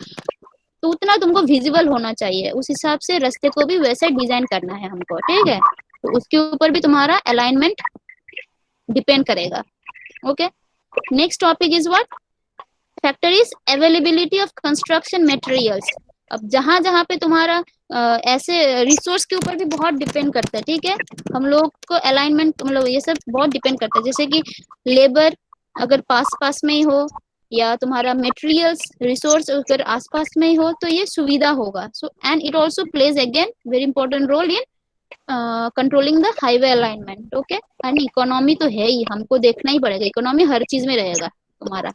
तो उतना तुमको विजिबल होना चाहिए, उस हिसाब से रास्ते को भी वैसे डिजाइन करना है हमको, ठीक है। तो उसके ऊपर भी तुम्हारा अलाइनमेंट डिपेंड करेगा, okay. Next topic is what, factor is availability of construction materials. अब जहां जहां पे तुम्हारा ऐसे रिसोर्स के ऊपर भी बहुत डिपेंड करता है, ठीक है, हम लोग को अलाइनमेंट मतलब ये सब बहुत डिपेंड करता है, जैसे कि लेबर अगर पास पास में ही हो, या तुम्हारा मटेरियल्स रिसोर्स अगर आसपास में ही हो, तो ये सुविधा होगा। So and it also plays again very important role in controlling the highway alignment, okay. And economy तो है ही, हमको देखना ही पड़ेगा, इकोनॉमी हर चीज में रहेगा, तुम्हारा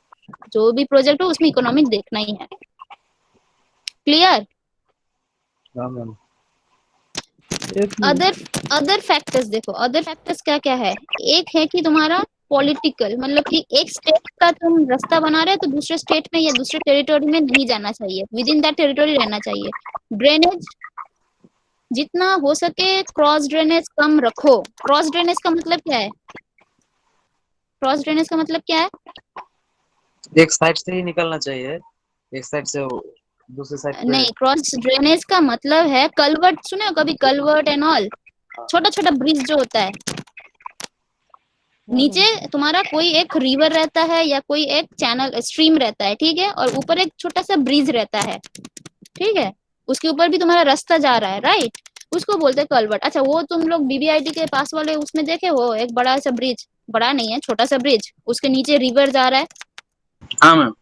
जो भी प्रोजेक्ट हो उसमें इकोनॉमिक देखना ही है, क्लियर। हाँ मैम। अदर अदर फैक्टर्स देखो, अदर फैक्टर्स क्या क्या है, एक है कि तुम्हारा पॉलिटिकल, मतलब कि एक स्टेट का तुम रास्ता बना रहे हो तो दूसरे स्टेट में या दूसरे टेरिटोरी में नहीं जाना चाहिए, विद इन दैट टेरिटोरी रहना चाहिए। ड्रेनेज, जितना हो सके क्रॉस ड्रेनेज कम रखो। क्रॉस ड्रेनेज का मतलब क्या है, क्रॉस ड्रेनेज का मतलब क्या है, एक साइड से ही निकलना चाहिए, एक साइड से दूसरी साइड पे। नहीं, क्रॉस ड्रेनेज का मतलब है कलवर्ट, सुने हो कभी कलवर्ट एंड ऑल, छोटा छोटा ब्रिज जो होता है, नीचे तुम्हारा कोई एक रिवर रहता है या कोई एक चैनल स्ट्रीम रहता है, ठीक है, और ऊपर एक छोटा सा ब्रिज रहता है, ठीक है, उसके ऊपर भी तुम्हारा रास्ता जा रहा है, राइट, उसको बोलते हैं कलवर्ट। अच्छा, वो तुम लोग बीबीआईटी के पास वाले उसमें देखे हो, एक बड़ा सा ब्रिज, बड़ा नहीं है छोटा सा ब्रिज, उसके नीचे रिवर जा रहा है, हाँ मैम।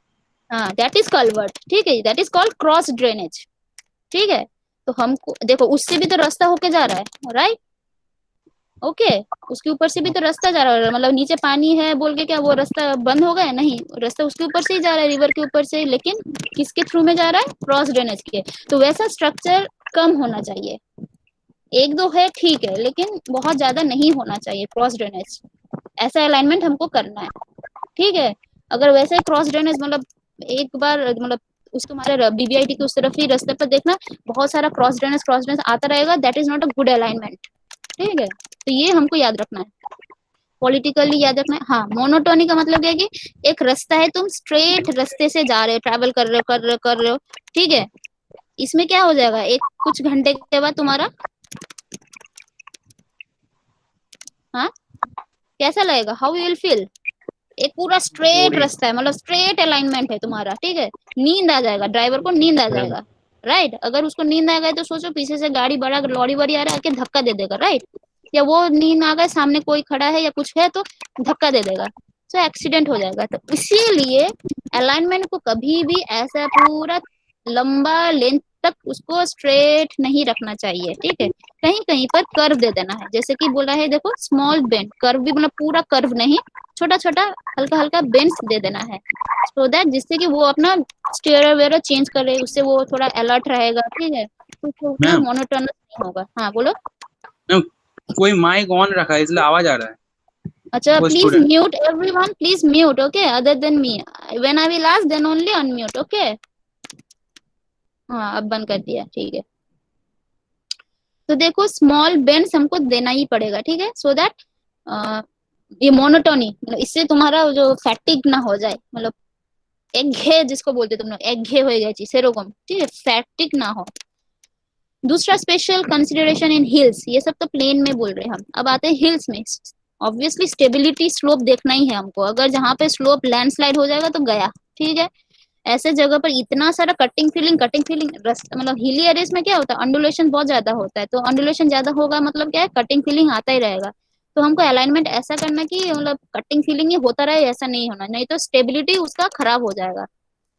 हाँ, दैट इज कलवर्ट, ठीक है, that is called cross drainage, ठीक है। तो हमको देखो उससे भी तो रास्ता होके जा रहा है, राइट, ओके, उसके ऊपर से भी तो रास्ता जा रहा है, मतलब नीचे पानी है बोल के क्या वो रास्ता बंद हो गया, नहीं, रास्ता उसके ऊपर से ही जा रहा है, रिवर के ऊपर से, लेकिन किसके थ्रू में जा रहा है, क्रॉस ड्रेनेज के। तो वैसा स्ट्रक्चर कम होना चाहिए, एक दो है ठीक है, लेकिन बहुत ज्यादा नहीं होना चाहिए क्रॉस ड्रेनेज, ऐसा अलाइनमेंट हमको करना है, ठीक है। अगर वैसे क्रॉस ड्रेनेज मतलब एक बार मतलब उस तुम्हारे बीबीआईटी के उस तरफ ही रास्ते पर देखना, बहुत सारा क्रॉस ड्रेनेज आता रहेगा, that is not a good alignment, ठीक है। तो ये हमको याद रखना है, पॉलिटिकली याद रखना है। हाँ, मोनोटोनी का मतलब क्या है कि एक रास्ता है, तुम स्ट्रेट रास्ते से जा रहे हो, ट्रैवल कर रहे हो, ठीक है, इसमें क्या हो जाएगा, एक कुछ घंटे के बाद तुम्हारा, हाँ, कैसा लगेगा, हाउ यू विल फील, एक पूरा स्ट्रेट रास्ता है, मतलब स्ट्रेट अलाइनमेंट है तुम्हारा, ठीक है, नींद आ जाएगा, ड्राइवर को नींद आ जाएगा, राइट। अगर उसको नींद आ गई तो सोचो पीछे से गाड़ी बड़ा लॉरी वॉरी आ रहा है, आके धक्का दे देगा, राइट, या वो नींद आ गए सामने कोई खड़ा है या कुछ है तो धक्का दे देगा, तो एक्सीडेंट हो जाएगा। तो इसीलिए अलाइनमेंट को कभी भी ऐसा पूरा लंबा लेंथ तक उसको स्ट्रेट नहीं रखना चाहिए, ठीक है, कहीं कहीं पर कर्व दे देना है, जैसे कि बोला है देखो स्मॉल बेंड, कर्व भी मतलब पूरा कर्व नहीं, छोटा छोटा हल्का हल्का बेंड्स दे देना है, सो दैट जिससे कि वो अपना स्टीयर वेयर चेंज करे, उससे वो थोड़ा अलर्ट रहेगा, ठीक है, तो उतना मोनोटोनस नहीं होगा। हाँ बोलो। मैम, कोई माइक ऑन रखा है इसलिए आवाज आ रहा है। अच्छा, वो please student. Mute everyone, please mute, okay, other than me, when I will ask then only unmute, okay. हाँ, अब बंद कर दिया, ठीक है। तो देखो स्मॉल बेंड्स हमको देना ही पड़ेगा, ठीक है, सो दैट ये मोनोटोनी, मतलब इससे तुम्हारा जो फैटिक ना हो जाए, मतलब একঘেয়ে जिसको बोलते तुम लोग, একঘেয়ে হয়ে গেছি সেরকম, ठीक है, फैटिक ना हो। दूसरा स्पेशल कंसिडरेशन इन हिल्स, ये सब तो प्लेन में बोल रहे हैं हम, अब आते हैं हिल्स में। ऑब्वियसली स्टेबिलिटी स्लोप देखना ही है हमको, अगर जहाँ पे स्लोप लैंडस्लाइड हो जाएगा तो गया, ठीक है। ऐसे जगह पर इतना सारा कटिंग फीलिंग रास्ता, मतलब हिली एरियाज में क्या होता है, अंडुलेशन बहुत ज्यादा होता है, तो अंडुलेशन ज्यादा होगा मतलब क्या है, कटिंग फीलिंग आता ही रहेगा। तो हमको अलाइनमेंट ऐसा करना कि मतलब कटिंग फीलिंग ही होता रहे, ऐसा नहीं होना, नहीं तो स्टेबिलिटी उसका खराब हो जाएगा।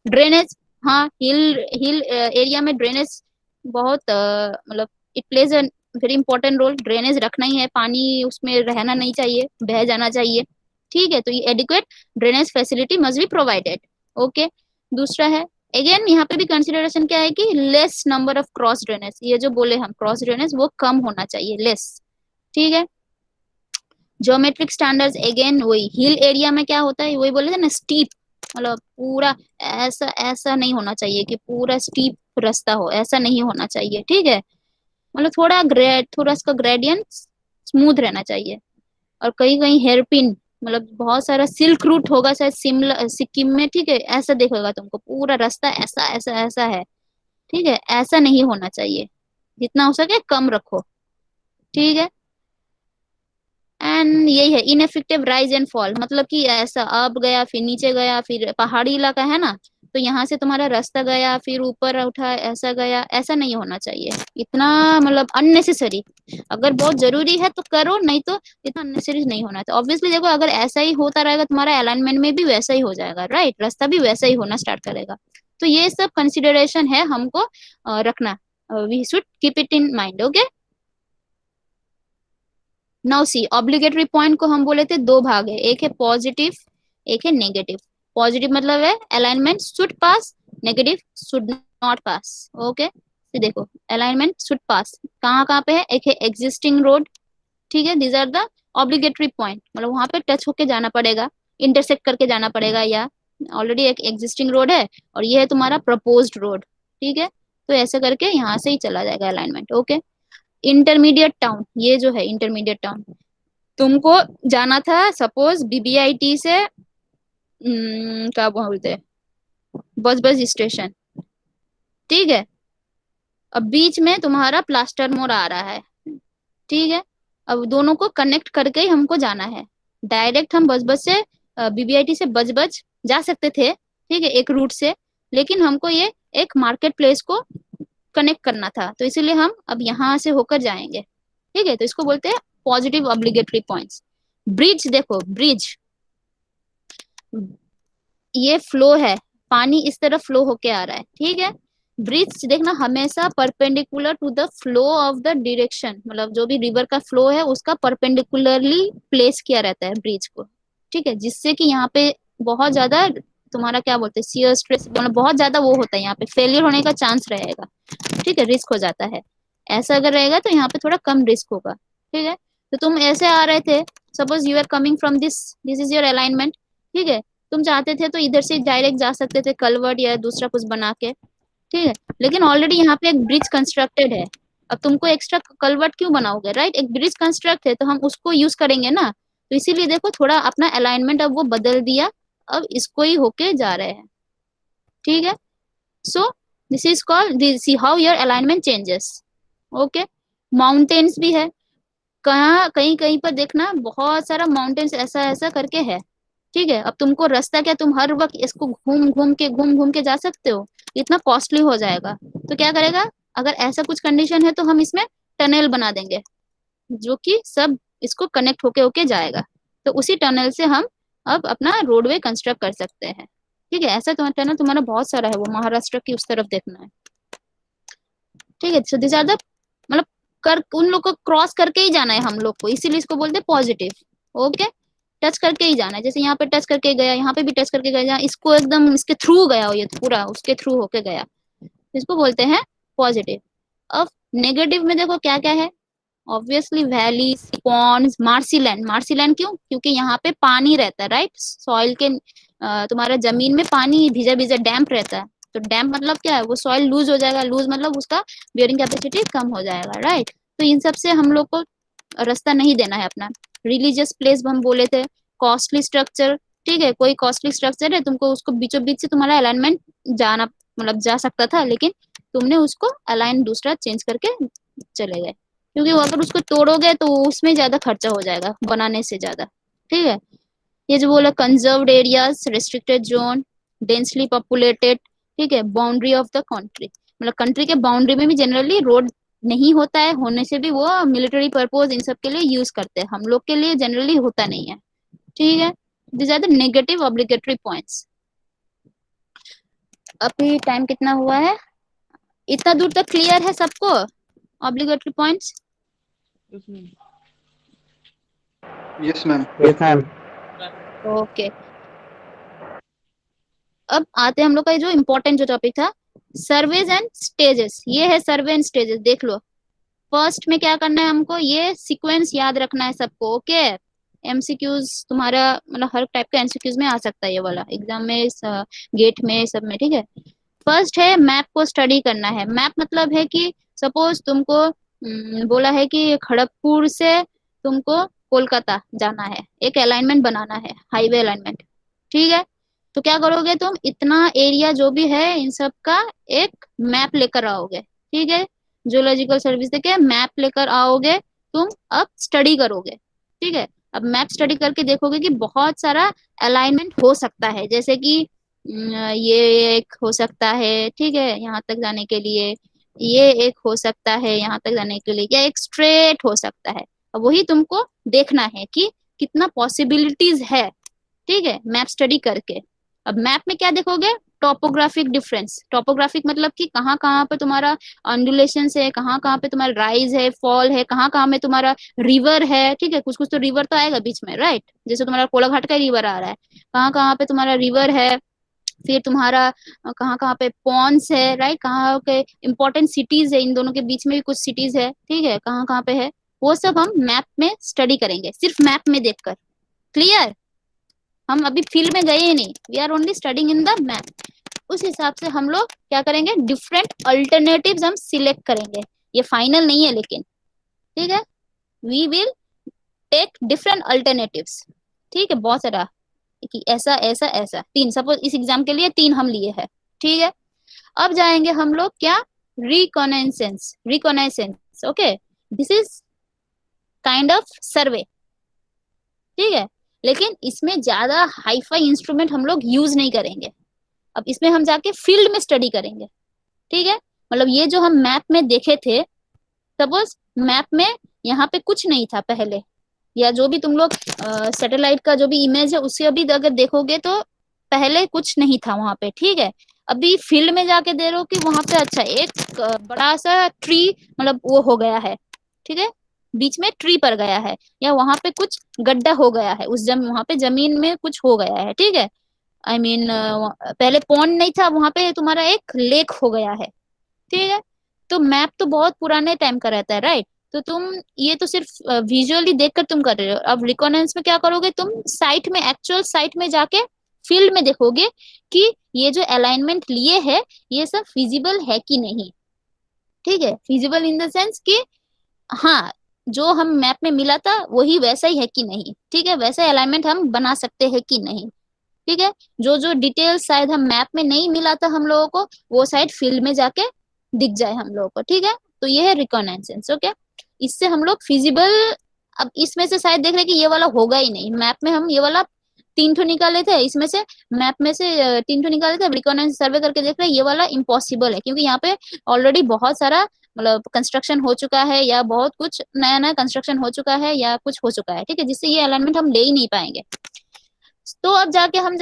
ड्रेनेज, हाँ, हिल हिल एरिया में ड्रेनेज बहुत मतलब it plays a very important role. Drainage रखना ही है, पानी उसमें रहना नहीं चाहिए, बह जाना चाहिए, ठीक है। तो ये adequate drainage facility must be provided, okay. दूसरा है अगेन यहाँ पे भी कंसिडरेशन क्या है कि less number of cross drainage, ये जो बोले हम क्रॉस ड्रेनेज वो कम होना चाहिए, लेस, ठीक है। ज्योमेट्रिक स्टैंडर्ड्स अगेन वही हिल एरिया में क्या होता है, वही बोले थे ना, स्टीप, मतलब पूरा ऐसा ऐसा नहीं होना चाहिए कि पूरा स्टीप रास्ता हो, ऐसा नहीं होना चाहिए, ठीक है। मतलब थोड़ा इसका ग्रेडियंट स्मूथ रहना चाहिए। और कहीं कहीं हेयरपिन, मतलब बहुत सारा सिल्क रूट होगा शायद शिमला सिक्किम में, ठीक है, ऐसा देखेगा तुमको पूरा रास्ता ऐसा ऐसा ऐसा है, ठीक है, ऐसा नहीं होना चाहिए, जितना हो सके कम रखो, ठीक है। एंड यही है इनएफेक्टिव राइज एंड फॉल, मतलब कि ऐसा अप गया फिर नीचे गया, फिर पहाड़ी इलाका है ना, तो यहाँ से तुम्हारा रास्ता गया फिर ऊपर उठा, ऐसा गया, ऐसा नहीं होना चाहिए इतना, मतलब अननेसेसरी। अगर बहुत जरूरी है तो करो, नहीं तो इतना अननेसेसरी नहीं होना। तो ऑब्वियसली देखो अगर ऐसा ही होता रहेगा तुम्हारा अलाइनमेंट में भी वैसा ही हो जाएगा, राइट, रास्ता भी वैसा ही होना स्टार्ट करेगा। तो ये सब कंसिडरेशन है हमको रखना, we should keep it in mind, okay. Now see obligatory point को हम बोले थे दो भाग है, एक है पॉजिटिव, एक है नेगेटिव। पॉजिटिव मतलब है alignment should pass, negative should not pass, okay. तो देखो अलाइनमेंट शुड पास कहाँ कहाँ पे है, एक है एग्जिस्टिंग रोड, ठीक है, these are the obligatory point, मतलब वहां पे टच होके जाना पड़ेगा, इंटरसेक्ट करके जाना पड़ेगा, या ऑलरेडी एक एग्जिस्टिंग रोड है और ये है तुम्हारा प्रपोज्ड रोड, ठीक है। तो ऐसे करके यहाँ से ही चला जाएगा अलाइनमेंट, ओके। इंटरमीडिएट टाउन, ये जो है इंटरमीडिएट टाउन, तुमको जाना था सपोज बीबीआईटी से क्या बोलते हैं, बस स्टेशन, ठीक है। अब बीच में तुम्हारा प्लास्टर मोड़ आ रहा है, ठीक है। अब दोनों को कनेक्ट करके ही हमको जाना है। डायरेक्ट हम बस से बीबीआईटी से बज जा सकते थे, ठीक है, एक रूट से, लेकिन हमको ये एक मार्केट प्लेस को कनेक्ट करना था, तो इसीलिए हम अब यहाँ से होकर जाएंगे, ठीक है। तो इसको बोलते हैं पॉजिटिव ऑब्लिगेटरी पॉइंट्स। ब्रिज, देखो ब्रिज, ये फ्लो है, पानी इस तरफ फ्लो होके आ रहा है, ठीक है। ब्रिज देखना हमेशा perpendicular to the flow of the direction, मतलब जो भी रिवर का फ्लो है उसका परपेंडिकुलरली प्लेस किया रहता है ब्रिज को, ठीक है, जिससे कि यहाँ पे बहुत ज्यादा तुम्हारा क्या बोलते हैं शियर स्ट्रेस, मतलब बहुत ज्यादा वो होता है, यहाँ पे फेलियर होने का चांस रहेगा, ठीक है, रिस्क हो जाता है। ऐसा अगर रहेगा तो यहाँ पे थोड़ा कम रिस्क होगा, ठीक है। तो तुम ऐसे आ रहे थे, suppose you are coming from this, this is your alignment, ठीक है। तुम चाहते थे तो इधर से डायरेक्ट जा सकते थे कलवर्ट या दूसरा कुछ बना के, ठीक है, लेकिन ऑलरेडी यहाँ पे एक ब्रिज कंस्ट्रक्टेड है, अब तुमको एक्स्ट्रा कलवर्ट क्यों बनाओगे, राइट, एक ब्रिज कंस्ट्रक्ट है तो हम उसको यूज करेंगे ना। तो इसीलिए देखो थोड़ा अपना अलाइनमेंट अब वो बदल दिया, अब इसको ही होके जा रहे हैं, ठीक है। So this is called, see how your alignment changes, okay. Mountains भी है, कहाँ कहीं कहीं पर देखना बहुत सारा माउंटेन्स ऐसा ऐसा करके है, ठीक है। अब तुमको रास्ता क्या, तुम हर वक्त इसको घूम घूम के जा सकते हो, इतना कॉस्टली हो जाएगा। तो क्या करेगा, अगर ऐसा कुछ कंडीशन है तो हम इसमें टनल बना देंगे जो कि सब इसको कनेक्ट होके होके जाएगा, तो उसी टनल से हम अब अपना रोडवे कंस्ट्रक्ट कर सकते हैं, ठीक है। ऐसा तुम्हारा टनल तुम्हारा बहुत सारा है, वो महाराष्ट्र की उस तरफ देखना है, ठीक है। सो दिस आर द, मतलब कर उन लोग को क्रॉस करके ही जाना है हम लोग को, इसीलिए इसको बोलते हैं पॉजिटिव, ओके। टच करके ही जाना है, जैसे यहाँ पे टच करके गया, यहाँ पे भी टच करके गया, इसको एकदम इसके थ्रू गया हो, ये पूरा उसके थ्रू होके गया, इसको बोलते हैं पॉजिटिव। अब नेगेटिव में देखो क्या क्या है, ऑब्वियसली वैली, पॉन्ड्स, मार्सीलैंड। मार्सीलैंड क्यों, क्योंकि यहाँ पे पानी रहता है, राइट, सॉइल के तुम्हारा जमीन में पानी भिजा भिजा डैम्प रहता है, तो डैम्प मतलब क्या है, वो सॉइल लूज हो जाएगा, लूज मतलब उसका बियरिंग कैपेसिटी कम हो जाएगा, राइट। तो इन सब से हम लोग को रास्ता नहीं देना है अपना। रिलीजियस प्लेस हम बोले थे, कॉस्टली स्ट्रक्चर, ठीक है, कोई कॉस्टली स्ट्रक्चर है, तुमको उसको बीचों बीच से तुम्हारा अलाइनमेंट जाना मतलब जा सकता था, लेकिन तुमने उसको अलाइन दूसरा चेंज करके चले गए, क्योंकि वो अगर उसको तोड़ोगे तो उसमें ज्यादा खर्चा हो जाएगा बनाने से ज्यादा, ठीक है। ये जो बोला conserved areas, restricted zone, densely populated, ठीक है, बाउंड्री ऑफ द कंट्री, मतलब कंट्री के बाउंड्री में भी जनरली रोड नहीं होता है, होने से भी वो मिलिट्री पर्पज इन सब के लिए यूज करते हैं, हम लोग के लिए जनरली होता नहीं है, ठीक है। This are the negative obligatory points. अभी टाइम कितना हुआ है? इतना दूर तक क्लियर है सबको obligatory points? Yes ma'am. Okay, अब आते हैं हम लोग का जो इम्पोर्टेंट जो टॉपिक था, सर्वेज एंड स्टेजेस। ये है सर्वे एंड स्टेजेस, देख लो। फर्स्ट में क्या करना है हमको, ये सीक्वेंस याद रखना है सबको, ओके। एमसीक्यूज तुम्हारा मतलब हर टाइप का एमसीक्यूज में आ सकता है ये वाला, एग्जाम में, गेट में, सब में, ठीक है। फर्स्ट है मैप को स्टडी करना है। मैप मतलब है कि सपोज तुमको बोला है कि खड़गपुर से तुमको कोलकाता जाना है, एक अलाइनमेंट बनाना है, हाईवे अलाइनमेंट, ठीक है। तो क्या करोगे तुम, इतना एरिया जो भी है इन सब का एक मैप लेकर आओगे, ठीक है। जियोलॉजिकल सर्विस से मैप लेकर आओगे तुम, अब स्टडी करोगे, ठीक है। अब मैप स्टडी करके देखोगे कि बहुत सारा अलाइनमेंट हो सकता है, जैसे कि ये एक हो सकता है, ठीक है, यहाँ तक जाने के लिए, ये एक हो सकता है यहाँ तक जाने के लिए, या एक स्ट्रेट हो सकता है। अब वही तुमको देखना है कि कितना पॉसिबिलिटीज है, ठीक है, मैप स्टडी करके। अब मैप में क्या देखोगे, टोपोग्राफिक डिफरेंस। टोपोग्राफिक मतलब कि कहाँ कहाँ पे तुम्हारा अंडुलेशन है, कहाँ कहाँ पे तुम्हारा राइज है, फॉल है, कहाँ कहाँ में तुम्हारा रिवर है, ठीक है। कुछ कुछ तो रिवर तो आएगा बीच में, राइट, जैसे तुम्हारा कोलाघाट का रिवर आ रहा है, कहाँ कहाँ पे तुम्हारा रिवर है, फिर तुम्हारा कहाँ कहाँ पे पॉन्ड्स है, राइट, कहाँ के इंपॉर्टेंट सिटीज है, इन दोनों के बीच में भी कुछ सिटीज है, ठीक है, कहाँ कहाँ पे है, वो सब हम मैप में स्टडी करेंगे, सिर्फ मैप में देखकर। क्लियर? हम अभी फील्ड में गए ही नहीं, we are only studying in the map. उस हिसाब से हम लोग क्या करेंगे, डिफरेंट अल्टरनेटिव्स हम सिलेक्ट करेंगे, ये फाइनल नहीं है लेकिन, ठीक है। We will take different alternatives, ठीक है, बहुत सारा, कि ऐसा ऐसा ऐसा, 3, सपोज इस एग्जाम के लिए 3 हम लिए हैं, ठीक है। अब जाएंगे हम लोग क्या, reconnaissance. Reconnaissance, okay, this is kind of survey, ठीक है, लेकिन इसमें ज्यादा हाईफाई इंस्ट्रूमेंट हम लोग यूज नहीं करेंगे। अब इसमें हम जाके फील्ड में स्टडी करेंगे, ठीक है। मतलब ये जो हम मैप में देखे थे, सपोज मैप में यहाँ पे कुछ नहीं था पहले, या जो भी तुम लोग सैटेलाइट का जो भी इमेज है उससे अभी अगर देखोगे तो पहले कुछ नहीं था वहां पे, ठीक है। अभी फील्ड में जाके दे रहे हो कि वहां पे अच्छा एक बड़ा सा ट्री मतलब वो हो गया है, ठीक है, बीच में ट्री पड़ गया है, या वहां पे कुछ गड्ढा हो गया है, उस वहां पे जमीन में कुछ हो गया है, ठीक है। आई मीन पहले पॉन्ड नहीं था, वहां पे तुम्हारा एक लेक हो गया है, ठीक है। तो मैप तो बहुत पुराने टाइम का रहता है, राइट। तो तुम ये तो सिर्फ विजुअली देखकर तुम कर रहे हो। अब रिकॉनेंस में क्या करोगे, तुम साइट में, एक्चुअल साइट में जाके फील्ड में देखोगे कि ये जो अलाइनमेंट लिए है ये सब फिजिबल है कि नहीं, ठीक है। फिजिबल इन द सेंस कि हाँ, जो हम मैप में मिला था वही वैसा ही है कि नहीं, ठीक है, वैसा अलाइनमेंट हम बना सकते हैं कि नहीं, ठीक है। जो जो डिटेल्स शायद हम मैप में नहीं मिला था हम लोगों को, वो शायद फील्ड में जाके दिख जाए हम लोगों को, ठीक है। तो ये है रिकॉनाइसेंस, ओके। इससे हम लोग फिजिबल, अब इसमें से शायद देख रहे कि ये वाला होगा ही नहीं, मैप में हम ये वाला 3 ठो निकाले थे, इसमें से मैप में से 3 ठो निकाले थे, रिकॉनाइसेंस सर्वे करके देख रहे हैं ये वाला इम्पॉसिबल है, क्योंकि यहाँ पे ऑलरेडी बहुत सारा मतलब कंस्ट्रक्शन हो चुका है, या बहुत कुछ नया नया कंस्ट्रक्शन हो चुका है, या कुछ हो चुका है, ठीक है, जिससे ये अलाइनमेंट हम ले ही नहीं पाएंगे। तो अब जाके हम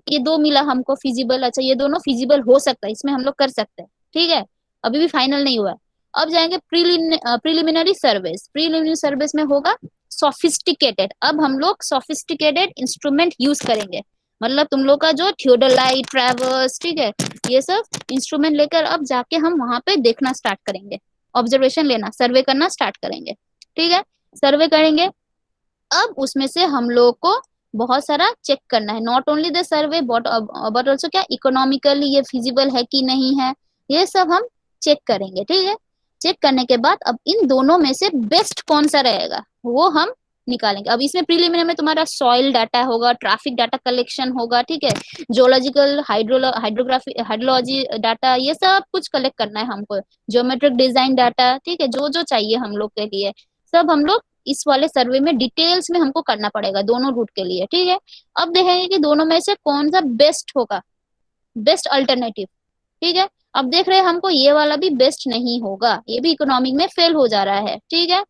ये 2 मिला हमको फिजिबल, अच्छा ये दोनों फिजिबल हो सकता है, इसमें हम लोग कर सकते हैं, ठीक है। अभी भी फाइनल नहीं हुआ। अब जाएंगे प्रीलिमिनरी सर्वेस। प्रीलिमिनरी सर्वेस में होगा सोफिस्टिकेटेड। अब हम लोग सोफिस्टिकेटेड इंस्ट्रूमेंट यूज करेंगे, मतलब तुम लोग का जो थियोडोलाइट, ट्रैवर्स, ठीक है, ये सब इंस्ट्रूमेंट लेकर अब जाके हम वहां पे देखना स्टार्ट करेंगे, ऑब्जर्वेशन लेना, सर्वे करना स्टार्ट करेंगे, ठीक है। सर्वे करेंगे, अब उसमें से हम लोग को बहुत सारा चेक करना है, not only the survey but also क्या इकोनॉमिकली ये फिजिबल है कि नहीं है, ये सब हम चेक करेंगे, ठीक है। चेक करने के बाद अब इन दोनों में से बेस्ट कौन सा रहेगा वो हम निकालेंगे। अब इसमें प्रीलिमिनरी में तुम्हारा सॉइल डाटा होगा, ट्रैफिक डाटा कलेक्शन होगा, ठीक है, जियोलॉजिकल हाइड्रोग्राफी हाइड्रोलॉजी डाटा, ये सब कुछ कलेक्ट करना है हमको, ज्योमेट्रिक डिजाइन डाटा, ठीक है, जो जो चाहिए हम लोग के लिए सब हम लोग इस वाले सर्वे में डिटेल्स में हमको करना पड़ेगा दोनों रूट के लिए, ठीक है। अब देखेंगे कि दोनों में से कौन सा बेस्ट होगा, बेस्ट अल्टरनेटिव, ठीक है। अब देख रहे हैं हमको ये वाला भी बेस्ट नहीं होगा, ये भी इकोनॉमिक में फेल हो जा रहा है, ठीक है,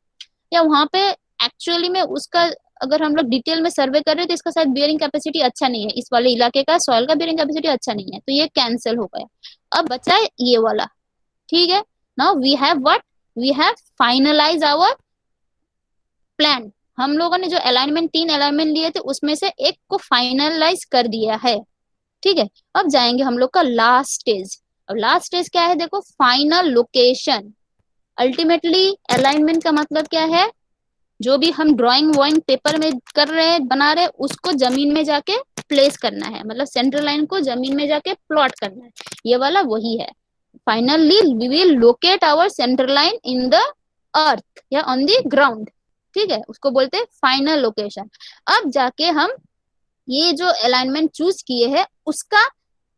या वहां पे एक्चुअली में उसका अगर हम लोग डिटेल में सर्वे कर रहे हैं तो इसका शायद बियरिंग कैपेसिटी अच्छा नहीं है, इस वाले इलाके का सॉइल का बियरिंग कैपेसिटी अच्छा नहीं है, तो ये कैंसिल हो गया। अब बचा है ये वाला, ठीक है। Now we have what, we have finalise our plan. हम लोगों ने जो अलाइनमेंट 3 अलाइनमेंट लिए थे उसमें से एक को फाइनलाइज कर दिया है, ठीक है। अब जाएंगे हम लोग का लास्ट स्टेज। अब लास्ट स्टेज क्या है, देखो, फाइनल लोकेशन। अल्टीमेटली अलाइनमेंट का मतलब क्या है, जो भी हम ड्राइंग वॉइंग पेपर में कर रहे हैं बना रहे हैं उसको जमीन में जाके प्लेस करना है, मतलब सेंट्रल लाइन को जमीन में जाके प्लॉट करना है, ये वाला वही है। Finally we will locate our central line in the earth या ऑन द ग्राउंड, ठीक है, उसको बोलते हैं फाइनल लोकेशन। अब जाके हम ये जो अलाइनमेंट चूज किए हैं उसका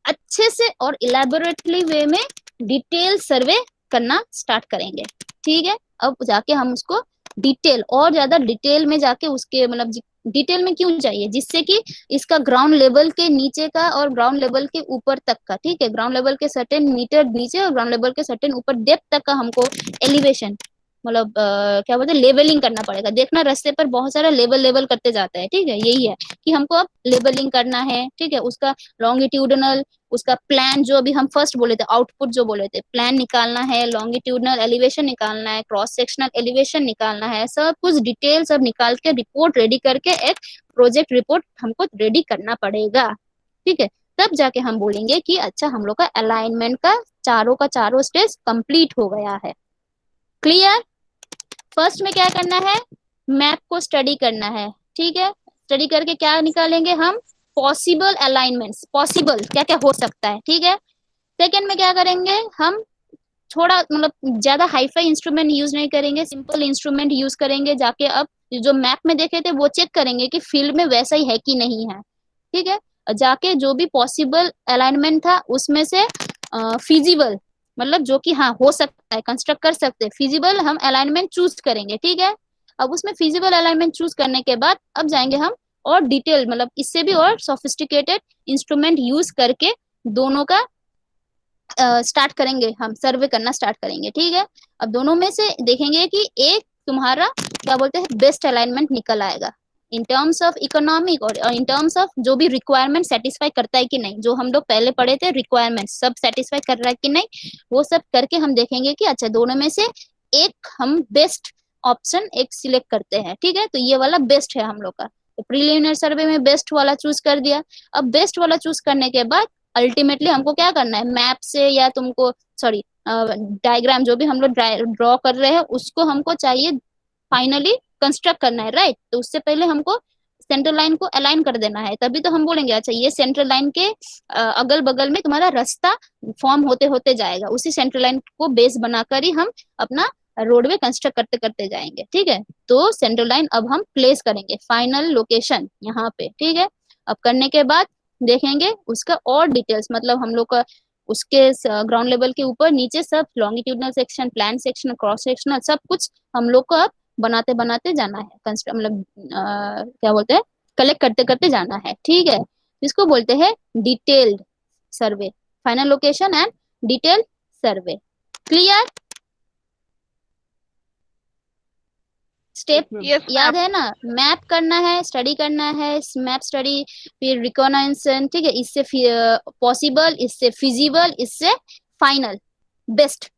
अच्छे से और इलेबोरेटली वे में डिटेल सर्वे करना स्टार्ट करेंगे, ठीक है। अब जाके हम उसको डिटेल और ज्यादा डिटेल में जाके उसके मतलब डिटेल में क्यों चाहिए, जिससे कि इसका ग्राउंड लेवल के नीचे का और ग्राउंड लेवल के ऊपर तक का, ठीक है, ग्राउंड लेवल के सर्टेन मीटर नीचे और ग्राउंड लेवल के सर्टेन ऊपर डेप्थ तक का हमको एलिवेशन मतलब क्या बोलते हैं लेवलिंग करना पड़ेगा। देखना रास्ते पर बहुत सारा लेवल करते जाता है, ठीक है, यही है कि हमको अब लेवलिंग करना है, ठीक है, उसका लॉन्गिट्यूडनल उसका प्लान जो अभी हम फर्स्ट बोले थे, आउटपुट जो बोले थे, प्लान निकालना है, लॉन्गिट्यूडनल एलिवेशन निकालना है, क्रॉस सेक्शनल एलिवेशन निकालना है, सब कुछ डिटेल सब निकाल के रिपोर्ट रेडी करके एक प्रोजेक्ट रिपोर्ट हमको रेडी करना पड़ेगा, ठीक है। तब जाके हम बोलेंगे कि अच्छा हम लोग का अलाइनमेंट का चारों स्टेज कंप्लीट हो गया है। क्लियर। फर्स्ट में क्या करना है, मैप को स्टडी करना है, ठीक है, स्टडी करके क्या निकालेंगे हम, पॉसिबल अलाइनमेंट्स, पॉसिबल क्या क्या हो सकता है, ठीक है। सेकंड में क्या करेंगे हम, थोड़ा मतलब ज्यादा हाईफाई इंस्ट्रूमेंट यूज नहीं करेंगे, सिंपल इंस्ट्रूमेंट यूज करेंगे, जाके अब जो मैप में देखे थे वो चेक करेंगे कि फील्ड में वैसा ही है कि नहीं है, ठीक है। जाके जो भी पॉसिबल अलाइनमेंट था उसमें से फिजिबल मतलब जो कि हाँ हो सकता है, कंस्ट्रक्ट कर सकते हैं, फिजिबल हम अलाइनमेंट चूज करेंगे, ठीक है। अब उसमें फिजिबल अलाइनमेंट चूज करने के बाद अब जाएंगे हम और डिटेल मतलब इससे भी और सोफिस्टिकेटेड इंस्ट्रूमेंट यूज करके दोनों का स्टार्ट करेंगे, हम सर्वे करना स्टार्ट करेंगे, ठीक है। अब दोनों में से देखेंगे कि एक तुम्हारा क्या बोलते हैं बेस्ट अलाइनमेंट निकल आएगा इन टर्म्स ऑफ इकोनॉमिक और इन टर्म्स ऑफ जो भी रिक्वायरमेंट सेटिस्फाई करता है कि नहीं, जो हम लोग पहले पढ़े थे रिक्वायरमेंट सब सेटिस्फाई कर रहा है कि नहीं, वो सब करके हम देखेंगे कि अच्छा दोनों में से एक हम बेस्ट ऑप्शन एक सिलेक्ट करते हैं, ठीक है। तो ये वाला बेस्ट है हम लोग का, तो प्रीलिमिनरी सर्वे में बेस्ट वाला चूज कर दिया। अब बेस्ट वाला चूज करने के बाद अल्टीमेटली हमको क्या करना है, मैप से या तुमको सॉरी डायग्राम जो भी हम लोग ड्रॉ कर रहे हैं उसको हमको चाहिए फाइनली कंस्ट्रक्ट करना है, राइट। तो उससे पहले हमको सेंट्रल लाइन को अलाइन कर देना है, तभी तो हम बोलेंगे अच्छा ये सेंट्रल लाइन के अगल बगल में तुम्हारा रास्ता फॉर्म होते होते जाएगा, उसी सेंट्रल लाइन को बेस बनाकर ही हम अपना रोडवे कंस्ट्रक्ट करते करते जाएंगे, ठीक है। तो सेंट्रल लाइन अब हम प्लेस करेंगे फाइनल लोकेशन यहाँ पे, ठीक है। अब करने के बाद देखेंगे उसका और डिटेल्स मतलब हम लोग का उसके ग्राउंड लेवल के ऊपर नीचे सब longitudinal section, plan section, cross sectional सब कुछ हम लोग को अब बनाते बनाते जाना है, कंस्ट्रक्ट मतलब क्या बोलते हैं कलेक्ट करते करते जाना है, ठीक है। इसको बोलते हैं detailed survey, final location and detail survey. Clear. Step Yes, याद ma'am. है ना, मैप करना है, स्टडी करना है, मैप स्टडी फिर रिकॉग्नाइजेशन, ठीक है, इससे पॉसिबल, इससे फिजिबल, इससे फाइनल बेस्ट।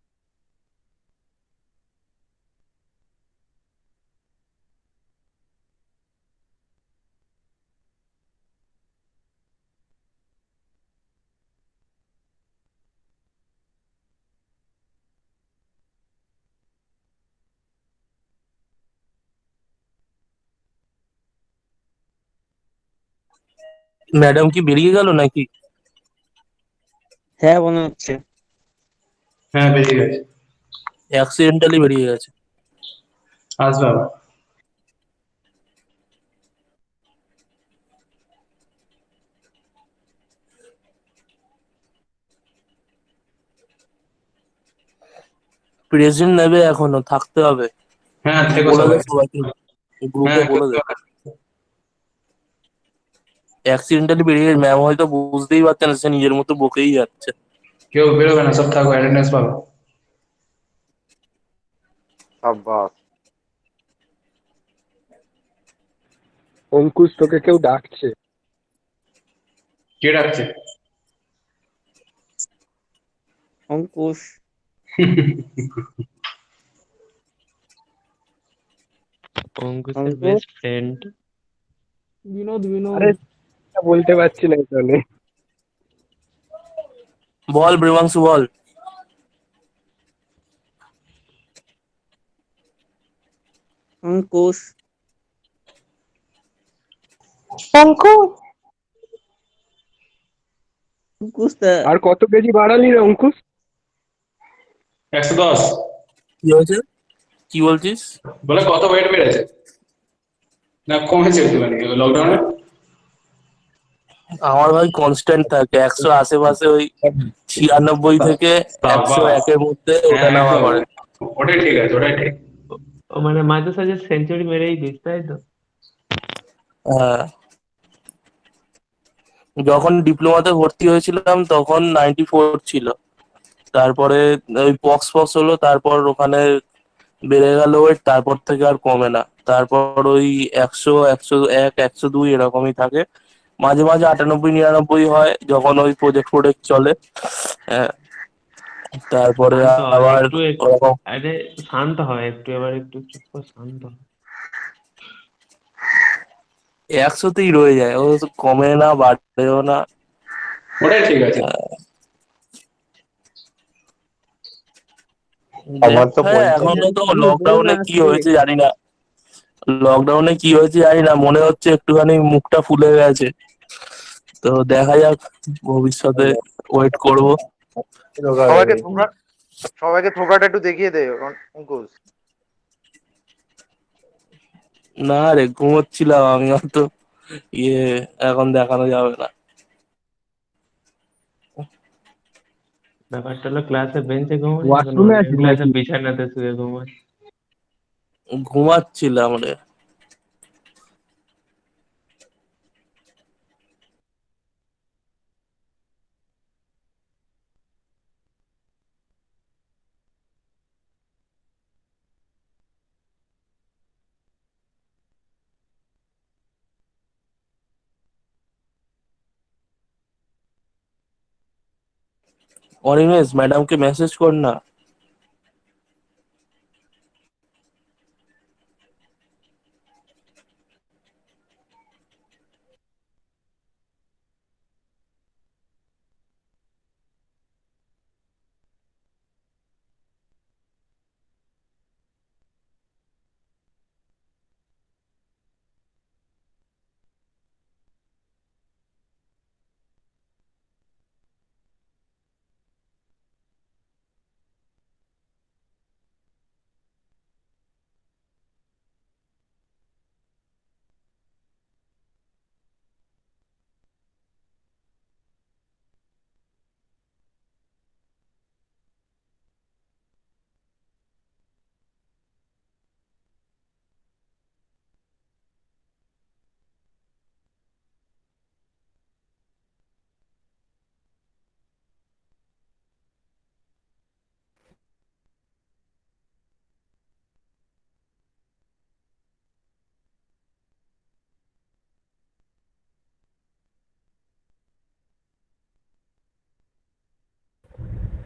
ম্যাডাম কি বেরিয়ে গেল নাকি? হ্যাঁ মনে হচ্ছে। হ্যাঁ বেরিয়ে গেছে। অ্যাক্সিডেন্টালি বেরিয়ে গেছে। আসবে আবার। প্রেজেন্ট নেবে, এখনো থাকতে হবে। হ্যাঁ থেকো বলে দে সবাই। সবাইকে, গ্রুপে হ্যাঁ বলে দে। অ্যাক্সিডেন্টালি বেরিয়ে গেছে, ম্যাম হয়তো বুঝতেই পারছে না, সে নিজের মতো বকেই যাচ্ছে। কেউ বেরোবে না, সব থাকো, অ্যাটেন্ডেন্স পাবে। সাব্বাস। অঙ্কুশ, তোকে কেউ ডাকছে। কে ডাকছে? অঙ্কুশ। অঙ্কুশের অঙ্কুশ। Best friend. আরে বলতে পারছি না তাহলে। বল ব্রেমাংশু বল। অঙ্কুশ। অঙ্কুশ আর কত কেজি বাড়ালি রে অঙ্কুশ? 110। কি হয়েছে, কি বলছিস? বলে কত ওয়েট বেড়েছে? না কমেছে একটুখানি লকডাউনে? আমার ভাই কনস্ট্যান্ট থাকে 100 আশেপাশে, ওই 96 থেকে সাবাস। 101-এর মধ্যে হ্যাঁ ওঠা নামা একদম, করে। ওটাই ঠিক আছে, ওটাই ঠিক। ও মানে মাঝে সাঝে সেঞ্চুরি মেরেই দিস, তাই তো? হ্যাঁ, যখন ডিপ্লোমাতে ভর্তি হয়েছিলাম তখন 94 ছিল। তারপরে ওই পক্স ফক্স হলো, তারপর ওখানে বেড়ে গেল ওয়েট, তারপর থেকে আর কমে না। তারপর ওই 100, 101, 102 এরকমই থাকে। মাঝে মাঝে 98, 99 হয় যখন ওই প্রজেক্ট ফোজেক্ট চলে। হ্যাঁ, তারপরে শান্ত হ আবার একটু ওরকম আরে শান্ত হয় একটু, এবার একটু চুপ কর, শান্ত হ। 100তেই রয়ে যায়, ও কমে না বাড়েও না। ওটাই ঠিক আছে। আমার তো হ্যাঁ, 50 এখনো তো কেজি হয়ে লকডাউনে কি আসছে। হয়েছে জানি না, লকডাউনে কি হয়েছে জানি না, মনে হচ্ছে একটুখানি মুখটা ফুলে গেছে। তো দেখা যাক, ভবিষ্যতে ওয়েট করব। সবাইকে থোবরা, সবাইকে থোবরাটা একটু দেখিয়ে দে অঙ্কুশ। না রে, ঘুমোচ্ছিলাম আমি, অত ইয়ে এখন দেখানো যাবে না। ব্যাপারটা হলো ক্লাসে বেঞ্চে ঘুমাই, এখন ওয়াশরুমে অনলাইন আছিস ক্লাসে নাকি? বিছানাতে শুয়ে ঘুমাই। ঘুমাচ্ছিলাম রে। অনিমেষ, ম্যাডামকে মেসেজ কর না।